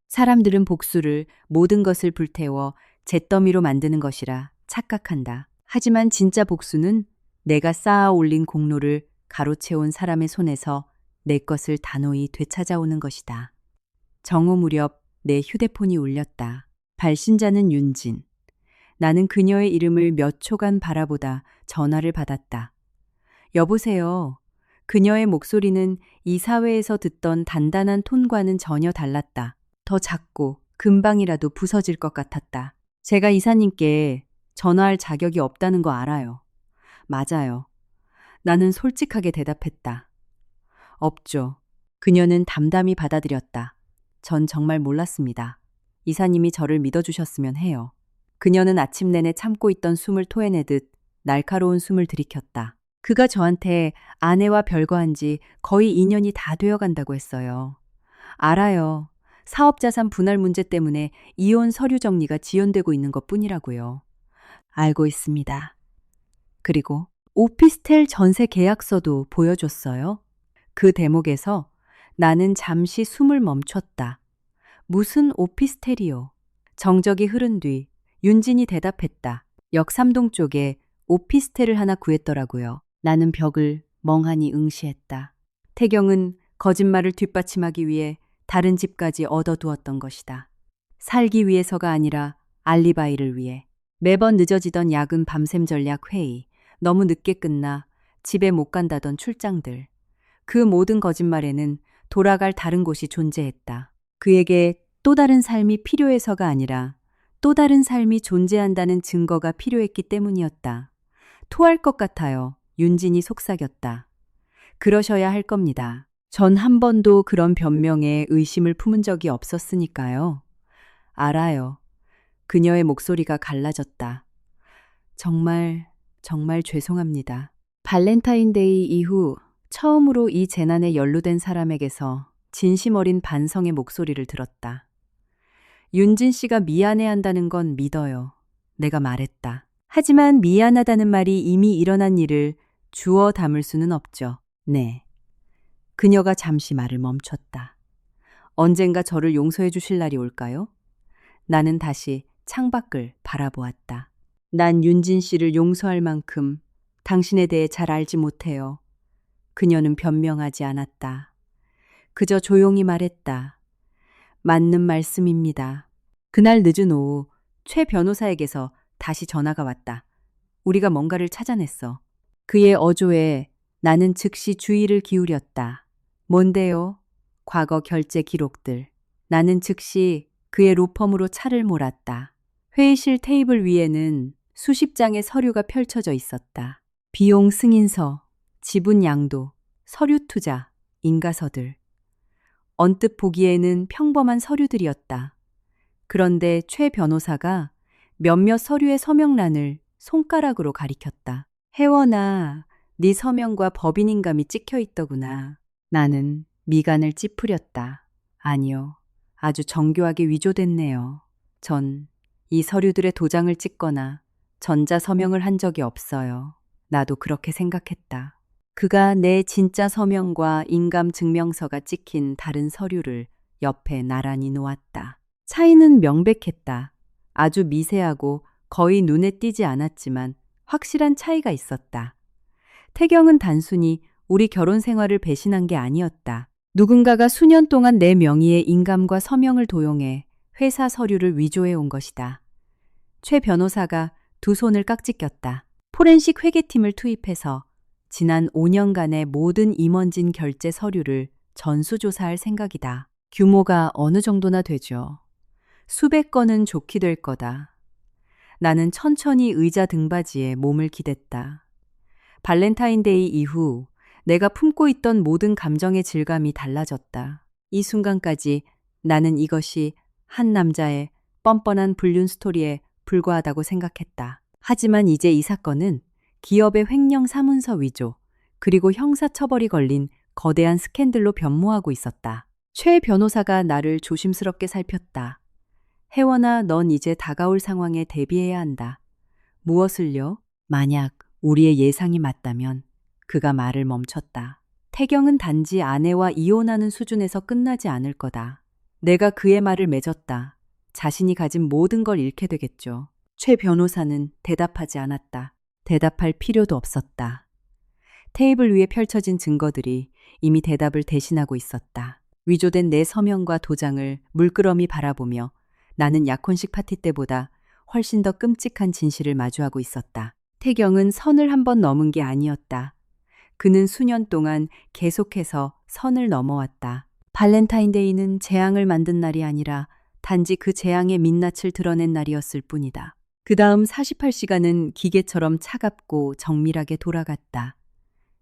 사람들은 복수를 모든 것을 불태워 잿더미로 만드는 것이라 착각한다. 하지만 진짜 복수는 내가 쌓아 올린 공로를 가로채온 사람의 손에서 내 것을 단호히 되찾아오는 것이다. 정오 무렵 내 휴대폰이 울렸다. 발신자는 윤진. 나는 그녀의 이름을 몇 초간 바라보다 전화를 받았다. 여보세요. 그녀의 목소리는 이 사회에서 듣던 단단한 톤과는 전혀 달랐다. 더 작고 금방이라도 부서질 것 같았다. 제가 이사님께 전화할 자격이 없다는 거 알아요. 맞아요. 나는 솔직하게 대답했다. 없죠. 그녀는 담담히 받아들였다. 전 정말 몰랐습니다. 이사님이 저를 믿어주셨으면 해요. 그녀는 아침 내내 참고 있던 숨을 토해내듯 날카로운 숨을 들이켰다. 그가 저한테 아내와 별거한 지 거의 2년이 다 되어간다고 했어요. 알아요. 사업자산 분할 문제 때문에 이혼 서류 정리가 지연되고 있는 것 뿐이라고요. 알고 있습니다. 그리고 오피스텔 전세 계약서도 보여줬어요. 그 대목에서 나는 잠시 숨을 멈췄다. 무슨 오피스텔이요? 정적이 흐른 뒤 윤진이 대답했다. 역 3동 쪽에 오피스텔을 하나 구했더라고요. 나는 벽을 멍하니 응시했다. 태경은 거짓말을 뒷받침하기 위해 다른 집까지 얻어두었던 것이다. 살기 위해서가 아니라 알리바이를 위해. 매번 늦어지던 야근 밤샘 전략 회의, 너무 늦게 끝나 집에 못 간다던 출장들. 그 모든 거짓말에는 돌아갈 다른 곳이 존재했다. 그에게 또 다른 삶이 필요해서가 아니라 또 다른 삶이 존재한다는 증거가 필요했기 때문이었다. 토할 것 같아요. 윤진이 속삭였다. 그러셔야 할 겁니다. 전 한 번도 그런 변명에 의심을 품은 적이 없었으니까요. 알아요. 그녀의 목소리가 갈라졌다. 정말 죄송합니다. 발렌타인데이 이후 처음으로 이 재난에 연루된 사람에게서 진심 어린 반성의 목소리를 들었다. 윤진 씨가 미안해한다는 건 믿어요. 내가 말했다. 하지만 미안하다는 말이 이미 일어난 일을 주워 담을 수는 없죠. 네. 그녀가 잠시 말을 멈췄다. 언젠가 저를 용서해 주실 날이 올까요? 나는 다시 창밖을 바라보았다. 난 윤진 씨를 용서할 만큼 당신에 대해 잘 알지 못해요. 그녀는 변명하지 않았다. 그저 조용히 말했다. 맞는 말씀입니다. 그날 늦은 오후 최 변호사에게서 다시 전화가 왔다. 우리가 뭔가를 찾아냈어. 그의 어조에 나는 즉시 주의를 기울였다. 뭔데요? 과거 결제 기록들. 나는 즉시 그의 로펌으로 차를 몰았다. 회의실 테이블 위에는 수십 장의 서류가 펼쳐져 있었다. 비용 승인서, 지분 양도, 서류 투자, 인가서들. 언뜻 보기에는 평범한 서류들이었다. 그런데 최 변호사가 몇몇 서류의 서명란을 손가락으로 가리켰다. 혜원아, 네 서명과 법인인감이 찍혀 있더구나. 나는 미간을 찌푸렸다. 아니요, 아주 정교하게 위조됐네요. 전 이 서류들의 도장을 찍거나 전자 서명을 한 적이 없어요. 나도 그렇게 생각했다. 그가 내 진짜 서명과 인감 증명서가 찍힌 다른 서류를 옆에 나란히 놓았다. 차이는 명백했다. 아주 미세하고 거의 눈에 띄지 않았지만 확실한 차이가 있었다. 태경은 단순히 우리 결혼 생활을 배신한 게 아니었다. 누군가가 수년 동안 내 명의의 인감과 서명을 도용해 회사 서류를 위조해 온 것이다. 최 변호사가 두 손을 깍지 꼈다. 포렌식 회계팀을 투입해서 지난 5년간의 모든 임원진 결제 서류를 전수조사할 생각이다. 규모가 어느 정도나 되죠. 수백 건은 좋게 될 거다. 나는 천천히 의자 등받이에 몸을 기댔다. 발렌타인데이 이후 내가 품고 있던 모든 감정의 질감이 달라졌다. 이 순간까지 나는 이것이 한 남자의 뻔뻔한 불륜 스토리에 불과하다고 생각했다. 하지만 이제 이 사건은 기업의 횡령 사문서 위조, 그리고 형사처벌이 걸린 거대한 스캔들로 변모하고 있었다. 최 변호사가 나를 조심스럽게 살폈다. 혜원아, 넌 이제 다가올 상황에 대비해야 한다. 무엇을요? 만약 우리의 예상이 맞다면. 그가 말을 멈췄다. 태경은 단지 아내와 이혼하는 수준에서 끝나지 않을 거다. 내가 그의 말을 맺었다. 자신이 가진 모든 걸 잃게 되겠죠. 최 변호사는 대답하지 않았다. 대답할 필요도 없었다. 테이블 위에 펼쳐진 증거들이 이미 대답을 대신하고 있었다. 위조된 내 서명과 도장을 물끄러미 바라보며 나는 약혼식 파티 때보다 훨씬 더 끔찍한 진실을 마주하고 있었다. 태경은 선을 한 번 넘은 게 아니었다. 그는 수년 동안 계속해서 선을 넘어왔다. 발렌타인데이는 재앙을 만든 날이 아니라 단지 그 재앙의 민낯을 드러낸 날이었을 뿐이다. 그 다음 48시간은 기계처럼 차갑고 정밀하게 돌아갔다.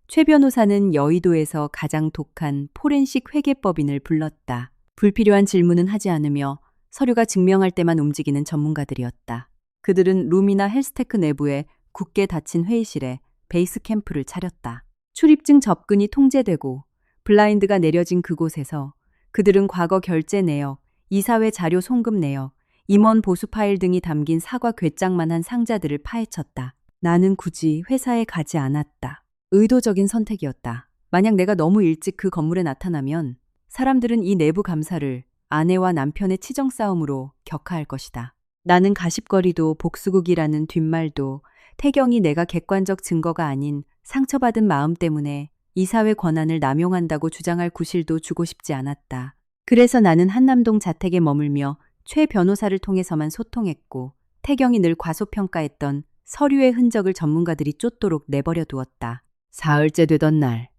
최 변호사는 여의도에서 가장 독한 포렌식 회계법인을 불렀다. 불필요한 질문은 하지 않으며 서류가 증명할 때만 움직이는 전문가들이었다. 그들은 룸이나 헬스테크 내부에 굳게 닫힌 회의실에 베이스 캠프를 차렸다. 출입증 접근이 통제되고 블라인드가 내려진 그곳에서 그들은 과거 결제 내역, 이사회 자료 송금 내역, 임원 보수 파일 등이 담긴 사과 궤장만한 상자들을 파헤쳤다. 나는 굳이 회사에 가지 않았다. 의도적인 선택이었다. 만약 내가 너무 일찍 그 건물에 나타나면 사람들은 이 내부 감사를 아내와 남편의 치정 싸움으로 격하할 것이다. 나는 가십거리도 복수국이라는 뒷말도 태경이 내가 객관적 증거가 아닌 상처받은 마음 때문에 이사회 권한을 남용한다고 주장할 구실도 주고 싶지 않았다. 그래서 나는 한남동 자택에 머물며 최 변호사를 통해서만 소통했고 태경이 늘 과소평가했던 서류의 흔적을 전문가들이 쫓도록 내버려 두었다. 사흘째 되던 날,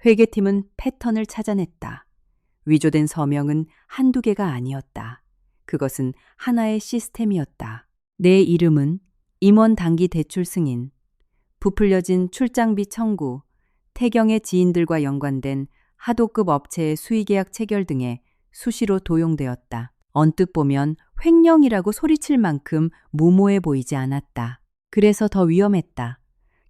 회계팀은 패턴을 찾아냈다. 위조된 서명은 한두 개가 아니었다. 그것은 하나의 시스템이었다. 내 이름은 임원 단기 대출 승인, 부풀려진 출장비 청구, 태경의 지인들과 연관된 하도급 업체의 수의계약 체결 등에 수시로 도용되었다. 언뜻 보면 횡령이라고 소리칠 만큼 무모해 보이지 않았다. 그래서 더 위험했다.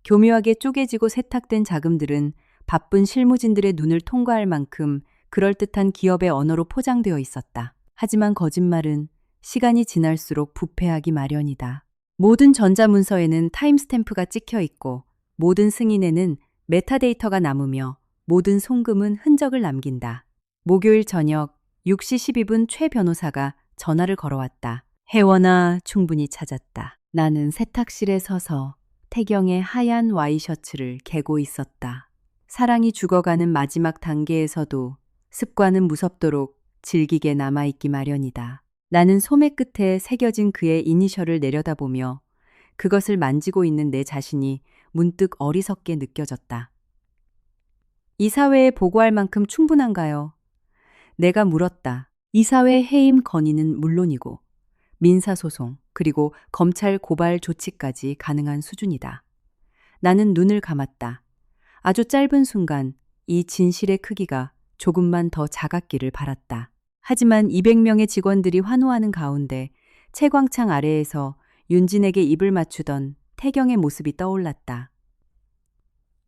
교묘하게 쪼개지고 세탁된 자금들은 바쁜 실무진들의 눈을 통과할 만큼 그럴듯한 기업의 언어로 포장되어 있었다. 하지만 거짓말은 시간이 지날수록 부패하기 마련이다. 모든 전자문서에는 타임스탬프가 찍혀 있고 모든 승인에는 메타데이터가 남으며 모든 송금은 흔적을 남긴다. 목요일 저녁 6시 12분 최 변호사가 전화를 걸어왔다. 혜원아, 충분히 찾았다. 나는 세탁실에 서서 태경의 하얀 와이셔츠를 개고 있었다. 사랑이 죽어가는 마지막 단계에서도 습관은 무섭도록 질기게 남아있기 마련이다. 나는 소매 끝에 새겨진 그의 이니셜을 내려다보며 그것을 만지고 있는 내 자신이 문득 어리석게 느껴졌다. 이사회에 보고할 만큼 충분한가요? 내가 물었다. 이사회 해임 건의는 물론이고 민사소송 그리고 검찰 고발 조치까지 가능한 수준이다. 나는 눈을 감았다. 아주 짧은 순간 이 진실의 크기가 조금만 더 작았기를 바랐다. 하지만 200명의 직원들이 환호하는 가운데 채광창 아래에서 윤진에게 입을 맞추던 태경의 모습이 떠올랐다.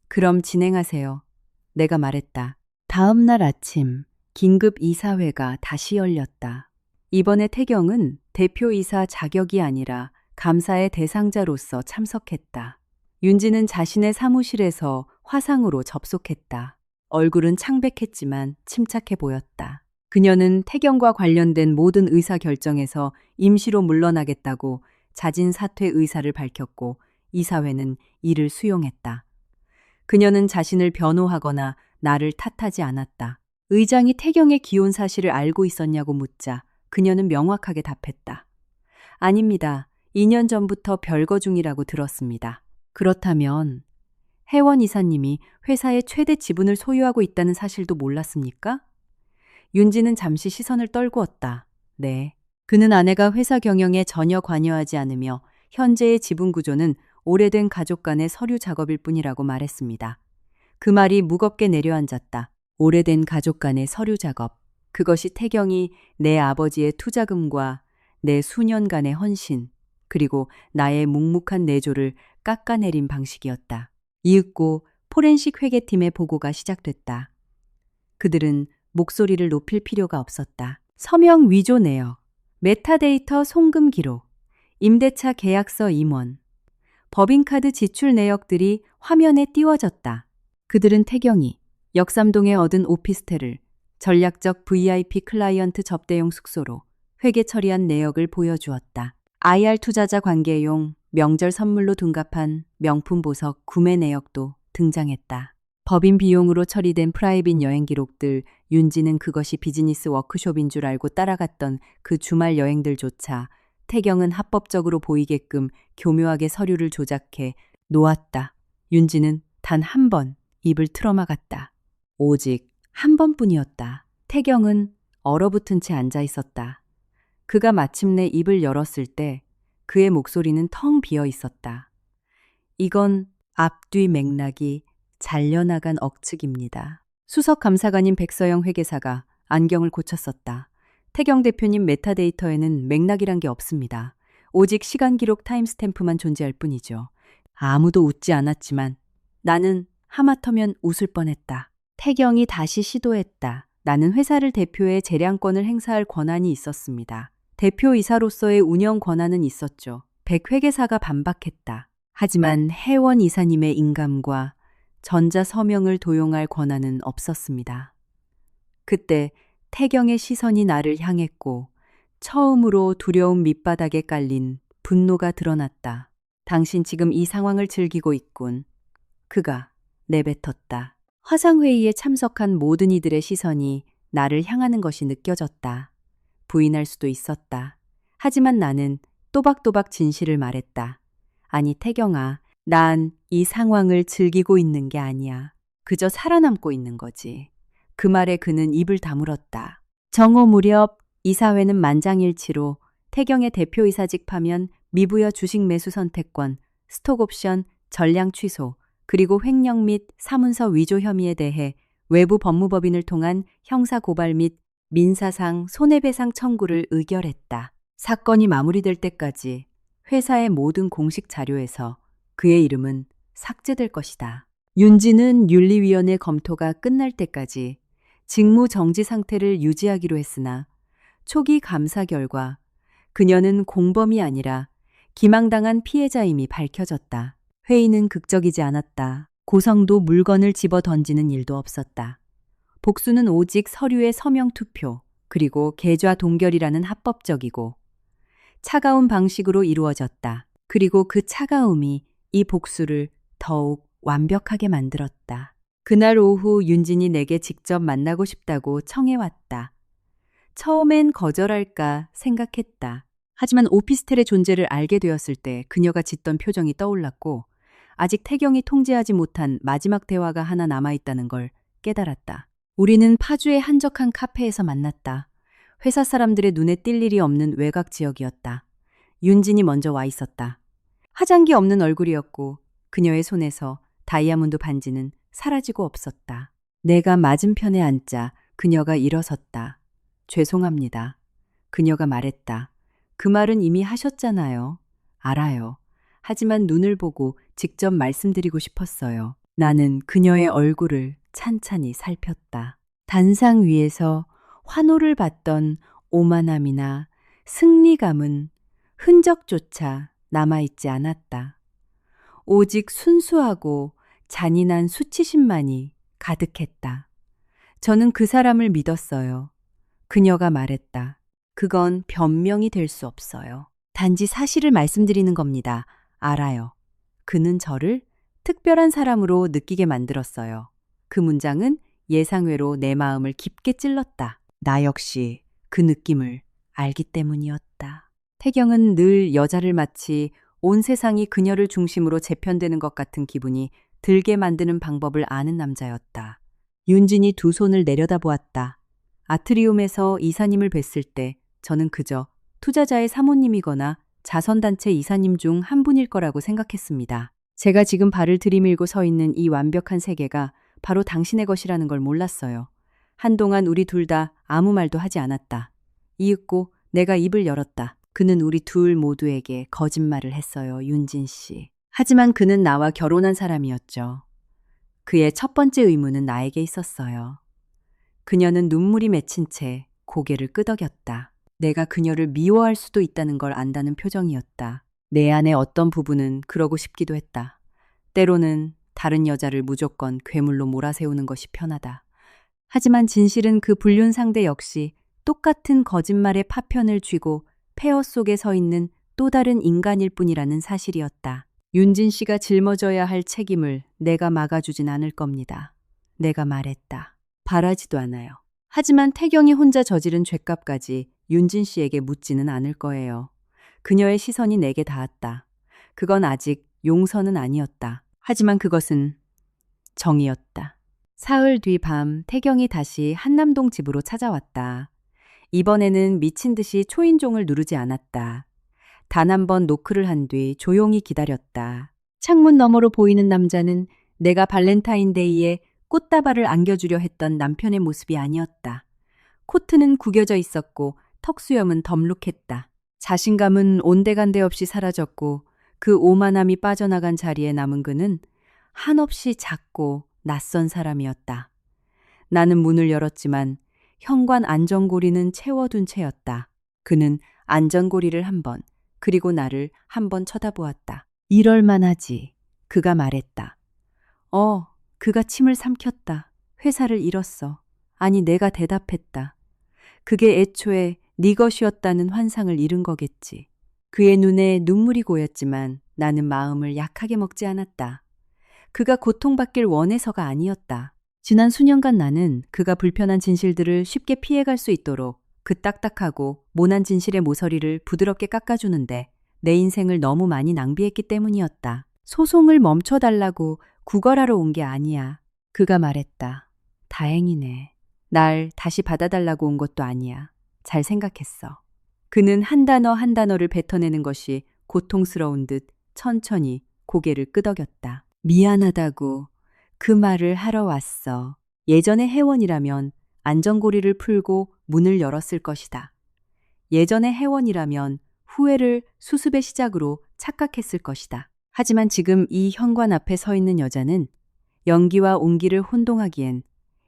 그럼 진행하세요. 내가 말했다. 다음 날 아침 긴급 이사회가 다시 열렸다. 이번에 태경은 대표이사 자격이 아니라 감사의 대상자로서 참석했다. 윤진은 자신의 사무실에서 화상으로 접속했다. 얼굴은 창백했지만 침착해 보였다. 그녀는 태경과 관련된 모든 의사결정에서 임시로 물러나겠다고 자진 사퇴 의사를 밝혔고 이사회는 이를 수용했다. 그녀는 자신을 변호하거나 나를 탓하지 않았다. 의장이 태경의 기혼 사실을 알고 있었냐고 묻자 그녀는 명확하게 답했다. 아닙니다. 2년 전부터 별거 중이라고 들었습니다. 그렇다면 혜원 이사님이 회사의 최대 지분을 소유하고 있다는 사실도 몰랐습니까? 윤지는 잠시 시선을 떨구었다. 네. 그는 아내가 회사 경영에 전혀 관여하지 않으며 현재의 지분 구조는 오래된 가족 간의 서류 작업일 뿐이라고 말했습니다. 그 말이 무겁게 내려앉았다. 오래된 가족 간의 서류 작업. 그것이 태경이 내 아버지의 투자금과 내 수년간의 헌신, 그리고 나의 묵묵한 내조를 깎아내린 방식이었다. 이윽고 포렌식 회계팀의 보고가 시작됐다. 그들은 목소리를 높일 필요가 없었다. 서명 위조 내역, 메타데이터 송금 기록, 임대차 계약서 임원, 법인카드 지출 내역들이 화면에 띄워졌다. 그들은 태경이 역삼동에 얻은 오피스텔을 전략적 VIP 클라이언트 접대용 숙소로 회계 처리한 내역을 보여주었다. IR 투자자 관계용 명절 선물로 둔갑한 명품 보석 구매 내역도 등장했다. 법인 비용으로 처리된 프라이빗 여행 기록들, 윤지는 그것이 비즈니스 워크숍인 줄 알고 따라갔던 그 주말 여행들조차 태경은 합법적으로 보이게끔 교묘하게 서류를 조작해 놓았다. 윤지는 단 한 번 입을 틀어막았다. 오직 한 번뿐이었다. 태경은 얼어붙은 채 앉아 있었다. 그가 마침내 입을 열었을 때 그의 목소리는 텅 비어 있었다. 이건 앞뒤 맥락이 잘려나간 억측입니다. 수석 감사관인 백서영 회계사가 안경을 고쳤었다. 태경 대표님 메타데이터에는 맥락이란 게 없습니다. 오직 시간 기록 타임스탬프만 존재할 뿐이죠. 아무도 웃지 않았지만 나는 하마터면 웃을 뻔했다. 태경이 다시 시도했다. 나는 회사를 대표해 재량권을 행사할 권한이 있었습니다. 대표이사로서의 운영 권한은 있었죠. 백 회계사가 반박했다. 하지만 혜원 이사님의 인감과 전자 서명을 도용할 권한은 없었습니다. 그때 태경의 시선이 나를 향했고 처음으로 두려움 밑바닥에 깔린 분노가 드러났다. 당신 지금 이 상황을 즐기고 있군. 그가 내뱉었다. 화상회의에 참석한 모든 이들의 시선이 나를 향하는 것이 느껴졌다. 부인할 수도 있었다. 하지만 나는 또박또박 진실을 말했다. 아니 태경아, 난 이 상황을 즐기고 있는 게 아니야. 그저 살아남고 있는 거지. 그 말에 그는 입을 다물었다. 정오 무렵 이사회는 만장일치로 태경의 대표이사직 파면, 미부여 주식 매수 선택권, 스톡옵션, 전량 취소, 그리고 횡령 및 사문서 위조 혐의에 대해 외부 법무법인을 통한 형사고발 및 민사상 손해배상 청구를 의결했다. 사건이 마무리될 때까지 회사의 모든 공식 자료에서 그의 이름은 삭제될 것이다. 윤지는 윤리위원회 검토가 끝날 때까지 직무 정지 상태를 유지하기로 했으나 초기 감사 결과 그녀는 공범이 아니라 기망당한 피해자임이 밝혀졌다. 회의는 극적이지 않았다. 고성도 물건을 집어 던지는 일도 없었다. 복수는 오직 서류의 서명 투표, 그리고 계좌 동결이라는 합법적이고 차가운 방식으로 이루어졌다. 그리고 그 차가움이 이 복수를 더욱 완벽하게 만들었다. 그날 오후 윤진이 내게 직접 만나고 싶다고 청해왔다. 처음엔 거절할까 생각했다. 하지만 오피스텔의 존재를 알게 되었을 때 그녀가 짓던 표정이 떠올랐고 아직 태경이 통제하지 못한 마지막 대화가 하나 남아있다는 걸 깨달았다. 우리는 파주의 한적한 카페에서 만났다. 회사 사람들의 눈에 띌 일이 없는 외곽 지역이었다. 윤진이 먼저 와 있었다. 화장기 없는 얼굴이었고 그녀의 손에서 다이아몬드 반지는 사라지고 없었다. 내가 맞은편에 앉자 그녀가 일어섰다. 죄송합니다. 그녀가 말했다. 그 말은 이미 하셨잖아요. 알아요. 하지만 눈을 보고 직접 말씀드리고 싶었어요. 나는 그녀의 얼굴을 찬찬히 살폈다. 단상 위에서 환호를 받던 오만함이나 승리감은 흔적조차 남아있지 않았다. 오직 순수하고 잔인한 수치심만이 가득했다. 저는 그 사람을 믿었어요. 그녀가 말했다. 그건 변명이 될 수 없어요. 단지 사실을 말씀드리는 겁니다. 알아요. 그는 저를 특별한 사람으로 느끼게 만들었어요. 그 문장은 예상외로 내 마음을 깊게 찔렀다. 나 역시 그 느낌을 알기 때문이었다. 태경은 늘 여자를 마치 온 세상이 그녀를 중심으로 재편되는 것 같은 기분이 들게 만드는 방법을 아는 남자였다. 윤진이 두 손을 내려다보았다. 아트리움에서 이사님을 뵀을 때 저는 그저 투자자의 사모님이거나 자선단체 이사님 중 한 분일 거라고 생각했습니다. 제가 지금 발을 들이밀고 서 있는 이 완벽한 세계가 바로 당신의 것이라는 걸 몰랐어요. 한동안 우리 둘 다 아무 말도 하지 않았다. 이윽고 내가 입을 열었다. 그는 우리 둘 모두에게 거짓말을 했어요, 윤진 씨. 하지만 그는 나와 결혼한 사람이었죠. 그의 첫 번째 의무는 나에게 있었어요. 그녀는 눈물이 맺힌 채 고개를 끄덕였다. 내가 그녀를 미워할 수도 있다는 걸 안다는 표정이었다. 내 안의 어떤 부분은 그러고 싶기도 했다. 때로는 다른 여자를 무조건 괴물로 몰아세우는 것이 편하다. 하지만 진실은 그 불륜 상대 역시 똑같은 거짓말의 파편을 쥐고 폐허 속에 서 있는 또 다른 인간일 뿐이라는 사실이었다. 윤진 씨가 짊어져야 할 책임을 내가 막아주진 않을 겁니다. 내가 말했다. 바라지도 않아요. 하지만 태경이 혼자 저지른 죄값까지 윤진 씨에게 묻지는 않을 거예요. 그녀의 시선이 내게 닿았다. 그건 아직 용서는 아니었다. 하지만 그것은 정이었다. 사흘 뒤 밤 태경이 다시 한남동 집으로 찾아왔다. 이번에는 미친 듯이 초인종을 누르지 않았다. 단 한 번 노크를 한 뒤 조용히 기다렸다. 창문 너머로 보이는 남자는 내가 발렌타인데이에 꽃다발을 안겨주려 했던 남편의 모습이 아니었다. 코트는 구겨져 있었고 턱수염은 덤룩했다. 자신감은 온데간데 없이 사라졌고 그 오만함이 빠져나간 자리에 남은 그는 한없이 작고 낯선 사람이었다. 나는 문을 열었지만 현관 안전고리는 채워둔 채였다. 그는 안전고리를 한 번, 그리고 나를 한 번 쳐다보았다. 이럴 만하지. 그가 말했다. 그가 침을 삼켰다. 회사를 잃었어. 아니, 내가 대답했다. 그게 애초에 네 것이었다는 환상을 잃은 거겠지. 그의 눈에 눈물이 고였지만 나는 마음을 약하게 먹지 않았다. 그가 고통받길 원해서가 아니었다. 지난 수년간 나는 그가 불편한 진실들을 쉽게 피해갈 수 있도록 그 딱딱하고 모난 진실의 모서리를 부드럽게 깎아주는데 내 인생을 너무 많이 낭비했기 때문이었다. 소송을 멈춰달라고 구걸하러 온 게 아니야. 그가 말했다. 다행이네. 날 다시 받아달라고 온 것도 아니야. 잘 생각했어. 그는 한 단어 한 단어를 뱉어내는 것이 고통스러운 듯 천천히 고개를 끄덕였다. 미안하다고 그 말을 하러 왔어. 예전의 회원이라면 안전고리를 풀고 문을 열었을 것이다. 예전의 회원이라면 후회를 수습의 시작으로 착각했을 것이다. 하지만 지금 이 현관 앞에 서 있는 여자는 연기와 온기를 혼동하기엔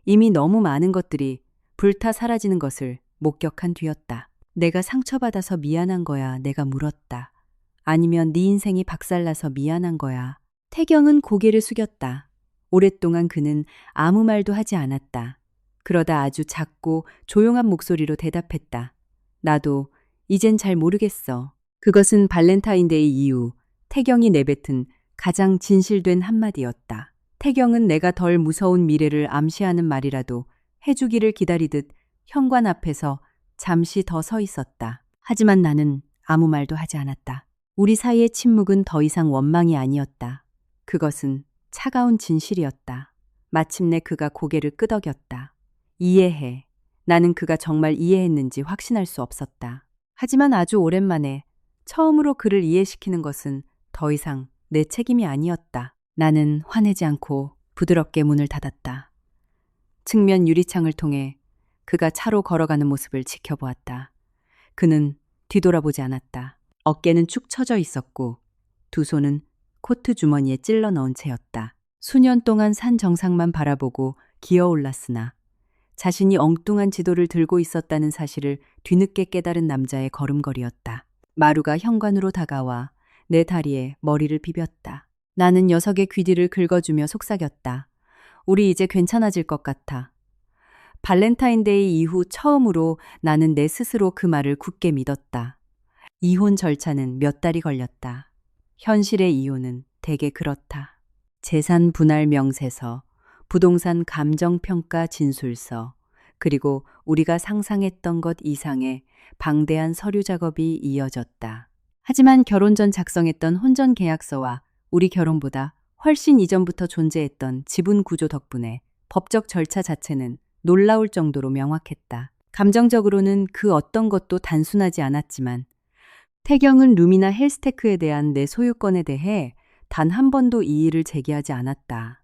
이미 너무 많은 것들이 불타 사라지는 것을 목격한 뒤였다. 내가 상처받아서 미안한 거야. 내가 물었다. 아니면 네 인생이 박살나서 미안한 거야. 태경은 고개를 숙였다. 오랫동안 그는 아무 말도 하지 않았다. 그러다 아주 작고 조용한 목소리로 대답했다. 나도 이젠 잘 모르겠어. 그것은 발렌타인데이 이후 태경이 내뱉은 가장 진실된 한마디였다. 태경은 내가 덜 무서운 미래를 암시하는 말이라도 해주기를 기다리듯 현관 앞에서 잠시 더 서 있었다. 하지만 나는 아무 말도 하지 않았다. 우리 사이의 침묵은 더 이상 원망이 아니었다. 그것은 차가운 진실이었다. 마침내 그가 고개를 끄덕였다. 이해해. 나는 그가 정말 이해했는지 확신할 수 없었다. 하지만 아주 오랜만에 처음으로 그를 이해시키는 것은 더 이상 내 책임이 아니었다. 나는 화내지 않고 부드럽게 문을 닫았다. 측면 유리창을 통해 그가 차로 걸어가는 모습을 지켜보았다. 그는 뒤돌아보지 않았다. 어깨는 축 처져 있었고 두 손은 코트 주머니에 찔러 넣은 채였다. 수년 동안 산 정상만 바라보고 기어올랐으나 자신이 엉뚱한 지도를 들고 있었다는 사실을 뒤늦게 깨달은 남자의 걸음걸이였다. 마루가 현관으로 다가와 내 다리에 머리를 비볐다. 나는 녀석의 귀뒤를 긁어주며 속삭였다. 우리 이제 괜찮아질 것 같아. 발렌타인데이 이후 처음으로 나는 내 스스로 그 말을 굳게 믿었다. 이혼 절차는 몇 달이 걸렸다. 현실의 이혼은 대개 그렇다. 재산 분할 명세서, 부동산 감정평가 진술서, 그리고 우리가 상상했던 것 이상의 방대한 서류 작업이 이어졌다. 하지만 결혼 전 작성했던 혼전 계약서와 우리 결혼보다 훨씬 이전부터 존재했던 지분 구조 덕분에 법적 절차 자체는 놀라울 정도로 명확했다. 감정적으로는 그 어떤 것도 단순하지 않았지만 태경은 룸이나 헬스테크에 대한 내 소유권에 대해 단 한 번도 이의를 제기하지 않았다.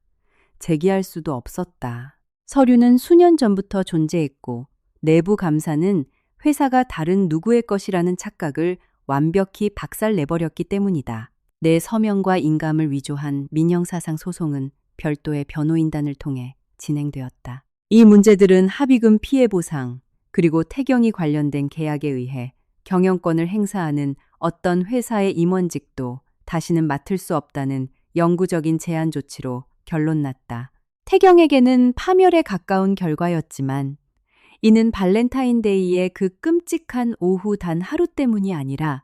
제기할 수도 없었다. 서류는 수년 전부터 존재했고 내부 감사는 회사가 다른 누구의 것이라는 착각을 완벽히 박살내버렸기 때문이다. 내 서명과 인감을 위조한 민형사상 소송은 별도의 변호인단을 통해 진행되었다. 이 문제들은 합의금 피해 보상, 그리고 태경이 관련된 계약에 의해 경영권을 행사하는 어떤 회사의 임원직도 다시는 맡을 수 없다는 영구적인 제한 조치로 결론났다. 태경에게는 파멸에 가까운 결과였지만 이는 발렌타인데이의 그 끔찍한 오후 단 하루 때문이 아니라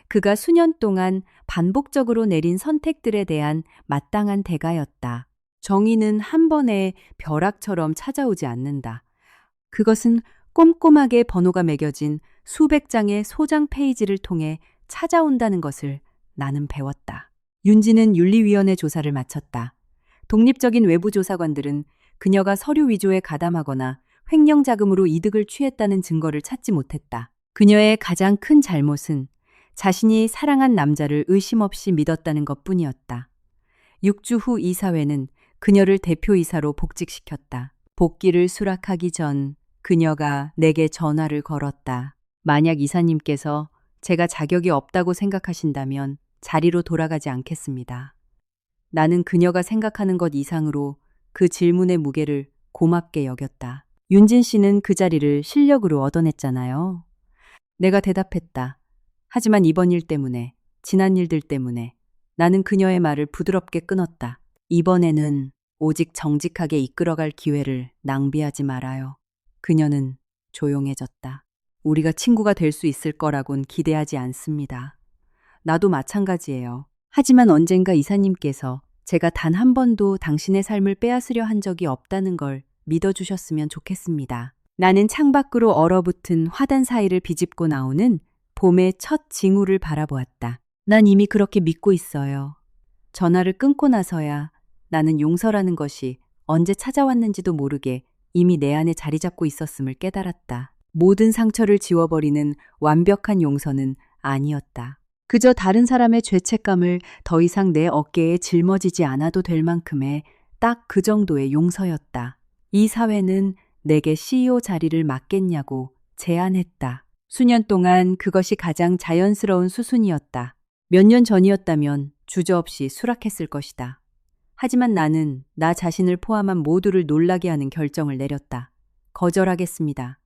그가 수년 동안 반복적으로 내린 선택들에 대한 마땅한 대가였다. 정의는 한 번에 벼락처럼 찾아오지 않는다. 그것은 꼼꼼하게 번호가 매겨진 수백 장의 소장 페이지를 통해 찾아온다는 것을 나는 배웠다. 윤지는 윤리위원회 조사를 마쳤다. 독립적인 외부 조사관들은 그녀가 서류 위조에 가담하거나 횡령 자금으로 이득을 취했다는 증거를 찾지 못했다. 그녀의 가장 큰 잘못은 자신이 사랑한 남자를 의심 없이 믿었다는 것뿐이었다. 6주 후 이사회는 그녀를 대표이사로 복직시켰다. 복귀를 수락하기 전 그녀가 내게 전화를 걸었다. 만약 이사님께서 제가 자격이 없다고 생각하신다면 자리로 돌아가지 않겠습니다. 나는 그녀가 생각하는 것 이상으로 그 질문의 무게를 고맙게 여겼다. 윤진 씨는 그 자리를 실력으로 얻어냈잖아요. 내가 대답했다. 하지만 이번 일 때문에, 지난 일들 때문에 나는 그녀의 말을 부드럽게 끊었다. 이번에는 오직 정직하게 이끌어갈 기회를 낭비하지 말아요. 그녀는 조용해졌다. 우리가 친구가 될 수 있을 거라곤 기대하지 않습니다. 나도 마찬가지예요. 하지만 언젠가 이사님께서 제가 단 한 번도 당신의 삶을 빼앗으려 한 적이 없다는 걸 믿어주셨으면 좋겠습니다. 나는 창밖으로 얼어붙은 화단 사이를 비집고 나오는 봄의 첫 징후를 바라보았다. 난 이미 그렇게 믿고 있어요. 전화를 끊고 나서야 나는 용서라는 것이 언제 찾아왔는지도 모르게 이미 내 안에 자리 잡고 있었음을 깨달았다. 모든 상처를 지워버리는 완벽한 용서는 아니었다. 그저 다른 사람의 죄책감을 더 이상 내 어깨에 짊어지지 않아도 될 만큼의 딱 그 정도의 용서였다. 이 사회는 내게 CEO 자리를 맡겠냐고 제안했다. 수년 동안 그것이 가장 자연스러운 수순이었다. 몇 년 전이었다면 주저없이 수락했을 것이다. 하지만 나는 나 자신을 포함한 모두를 놀라게 하는 결정을 내렸다. 거절하겠습니다.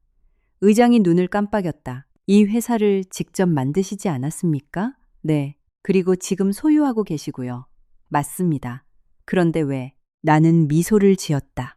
의장이 눈을 깜빡였다. 이 회사를 직접 만드시지 않았습니까? 네. 그리고 지금 소유하고 계시고요. 맞습니다. 그런데 왜? 나는 미소를 지었다.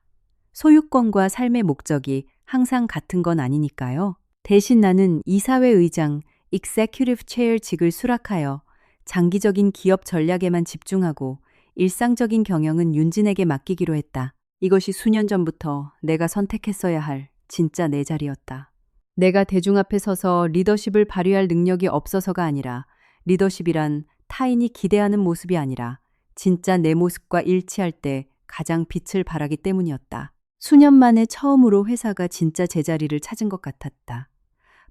소유권과 삶의 목적이 항상 같은 건 아니니까요. 대신 나는 이사회 의장, Executive Chair 직을 수락하여 장기적인 기업 전략에만 집중하고 일상적인 경영은 윤진에게 맡기기로 했다. 이것이 수년 전부터 내가 선택했어야 할 진짜 내 자리였다. 내가 대중 앞에 서서 리더십을 발휘할 능력이 없어서가 아니라 리더십이란 타인이 기대하는 모습이 아니라 진짜 내 모습과 일치할 때 가장 빛을 발하기 때문이었다. 수년 만에 처음으로 회사가 진짜 제자리를 찾은 것 같았다.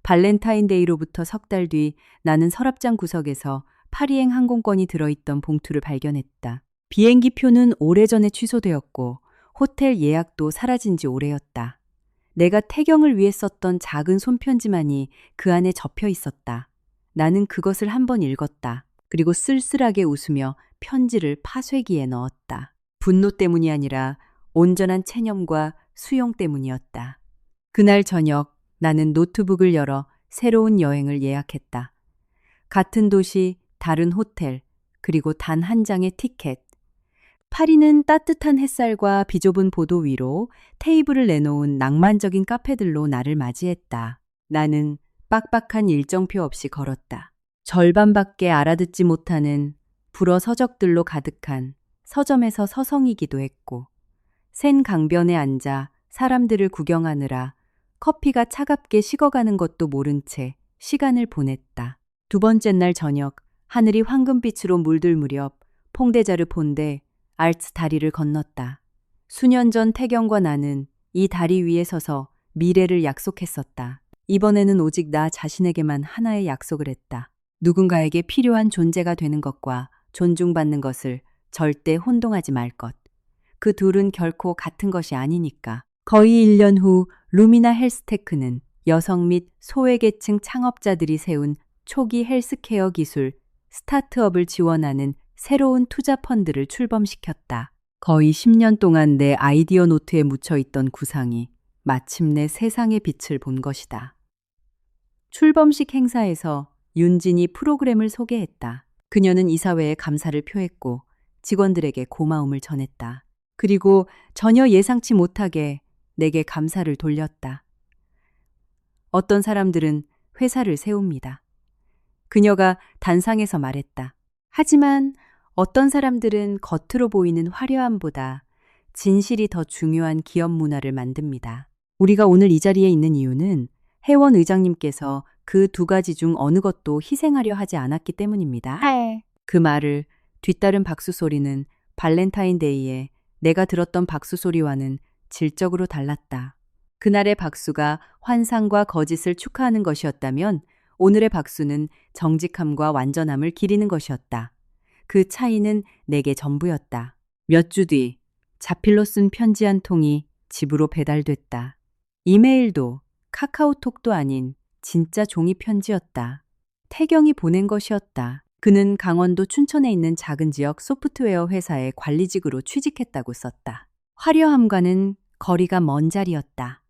발렌타인데이로부터 석 달 뒤 나는 서랍장 구석에서 파리행 항공권이 들어있던 봉투를 발견했다. 비행기 표는 오래전에 취소되었고 호텔 예약도 사라진 지 오래였다. 내가 태경을 위해 썼던 작은 손편지만이 그 안에 접혀 있었다. 나는 그것을 한번 읽었다. 그리고 쓸쓸하게 웃으며 편지를 파쇄기에 넣었다. 분노 때문이 아니라 온전한 체념과 수용 때문이었다. 그날 저녁 나는 노트북을 열어 새로운 여행을 예약했다. 같은 도시, 다른 호텔, 그리고 단 한 장의 티켓. 파리는 따뜻한 햇살과 비좁은 보도 위로 테이블을 내놓은 낭만적인 카페들로 나를 맞이했다. 나는 빡빡한 일정표 없이 걸었다. 절반밖에 알아듣지 못하는 불어 서적들로 가득한 서점에서 서성이기도 했고, 센 강변에 앉아 사람들을 구경하느라 커피가 차갑게 식어가는 것도 모른 채 시간을 보냈다. 두 번째 날 저녁, 하늘이 황금빛으로 물들 무렵 퐁데자르 폰데 알츠 다리를 건넜다. 수년 전 태경과 나는 이 다리 위에 서서 미래를 약속했었다. 이번에는 오직 나 자신에게만 하나의 약속을 했다. 누군가에게 필요한 존재가 되는 것과 존중받는 것을 절대 혼동하지 말 것. 그 둘은 결코 같은 것이 아니니까. 거의 1년 후 루미나 헬스테크는 여성 및 소외계층 창업자들이 세운 초기 헬스케어 기술 스타트업을 지원하는 새로운 투자 펀드를 출범시켰다. 거의 10년 동안 내 아이디어 노트에 묻혀있던 구상이 마침내 세상의 빛을 본 것이다. 출범식 행사에서 윤진이 프로그램을 소개했다. 그녀는 이사회에 감사를 표했고 직원들에게 고마움을 전했다. 그리고 전혀 예상치 못하게 내게 감사를 돌렸다. 어떤 사람들은 회사를 세웁니다. 그녀가 단상에서 말했다. 하지만 어떤 사람들은 겉으로 보이는 화려함보다 진실이 더 중요한 기업 문화를 만듭니다. 우리가 오늘 이 자리에 있는 이유는 혜원 의장님께서 그 두 가지 중 어느 것도 희생하려 하지 않았기 때문입니다. 그 말을 뒤따른 박수 소리는 발렌타인데이에 내가 들었던 박수 소리와는 질적으로 달랐다. 그날의 박수가 환상과 거짓을 축하하는 것이었다면 오늘의 박수는 정직함과 완전함을 기리는 것이었다. 그 차이는 내게 전부였다. 몇 주 뒤 자필로 쓴 편지 한 통이 집으로 배달됐다. 이메일도 카카오톡도 아닌 진짜 종이 편지였다. 태경이 보낸 것이었다. 그는 강원도 춘천에 있는 작은 지역 소프트웨어 회사의 관리직으로 취직했다고 썼다. 화려함과는 거리가 먼 자리였다.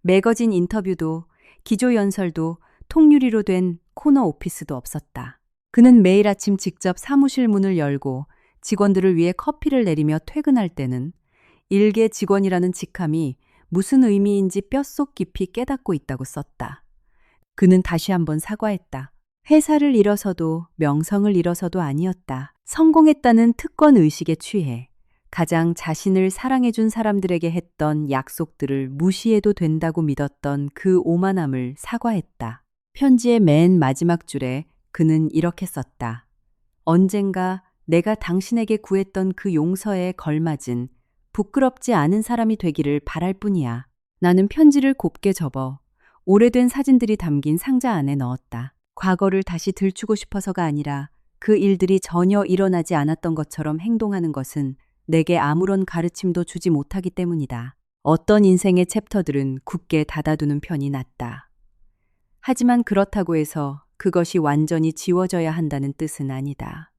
매거진 인터뷰도 기조연설도 통유리로 된 코너 오피스도 없었다. 그는 매일 아침 직접 사무실 문을 열고 직원들을 위해 커피를 내리며 퇴근할 때는 일개 직원이라는 직함이 무슨 의미인지 뼛속 깊이 깨닫고 있다고 썼다. 그는 다시 한번 사과했다. 회사를 잃어서도 명성을 잃어서도 아니었다. 성공했다는 특권 의식에 취해 가장 자신을 사랑해준 사람들에게 했던 약속들을 무시해도 된다고 믿었던 그 오만함을 사과했다. 편지의 맨 마지막 줄에 그는 이렇게 썼다. 언젠가 내가 당신에게 구했던 그 용서에 걸맞은 부끄럽지 않은 사람이 되기를 바랄 뿐이야. 나는 편지를 곱게 접어 오래된 사진들이 담긴 상자 안에 넣었다. 과거를 다시 들추고 싶어서가 아니라 그 일들이 전혀 일어나지 않았던 것처럼 행동하는 것은 내게 아무런 가르침도 주지 못하기 때문이다. 어떤 인생의 챕터들은 굳게 닫아두는 편이 낫다. 하지만 그렇다고 해서 그것이 완전히 지워져야 한다는 뜻은 아니다.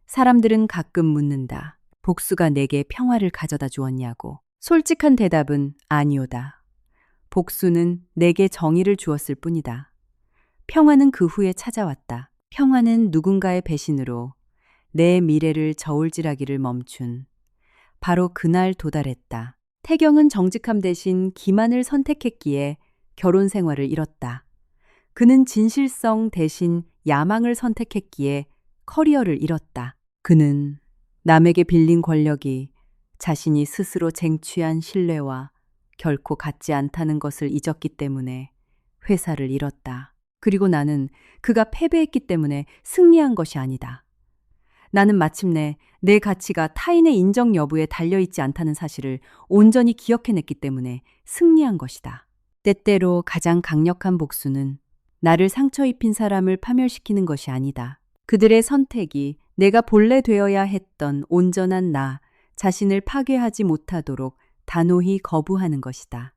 사람들은 가끔 묻는다. 복수가 내게 평화를 가져다 주었냐고. 솔직한 대답은 아니오다. 복수는 내게 정의를 주었을 뿐이다. 평화는 그 후에 찾아왔다. 평화는 누군가의 배신으로 내 미래를 저울질하기를 멈춘 바로 그날 도달했다. 태경은 정직함 대신 기만을 선택했기에 결혼 생활을 잃었다. 그는 진실성 대신 야망을 선택했기에 커리어를 잃었다. 그는 남에게 빌린 권력이 자신이 스스로 쟁취한 신뢰와 결코 같지 않다는 것을 잊었기 때문에 회사를 잃었다. 그리고 나는 그가 패배했기 때문에 승리한 것이 아니다. 나는 마침내 내 가치가 타인의 인정 여부에 달려있지 않다는 사실을 온전히 기억해냈기 때문에 승리한 것이다. 때때로 가장 강력한 복수는 나를 상처 입힌 사람을 파멸시키는 것이 아니다. 그들의 선택이 내가 본래 되어야 했던 온전한 나 자신을 파괴하지 못하도록 단호히 거부하는 것이다.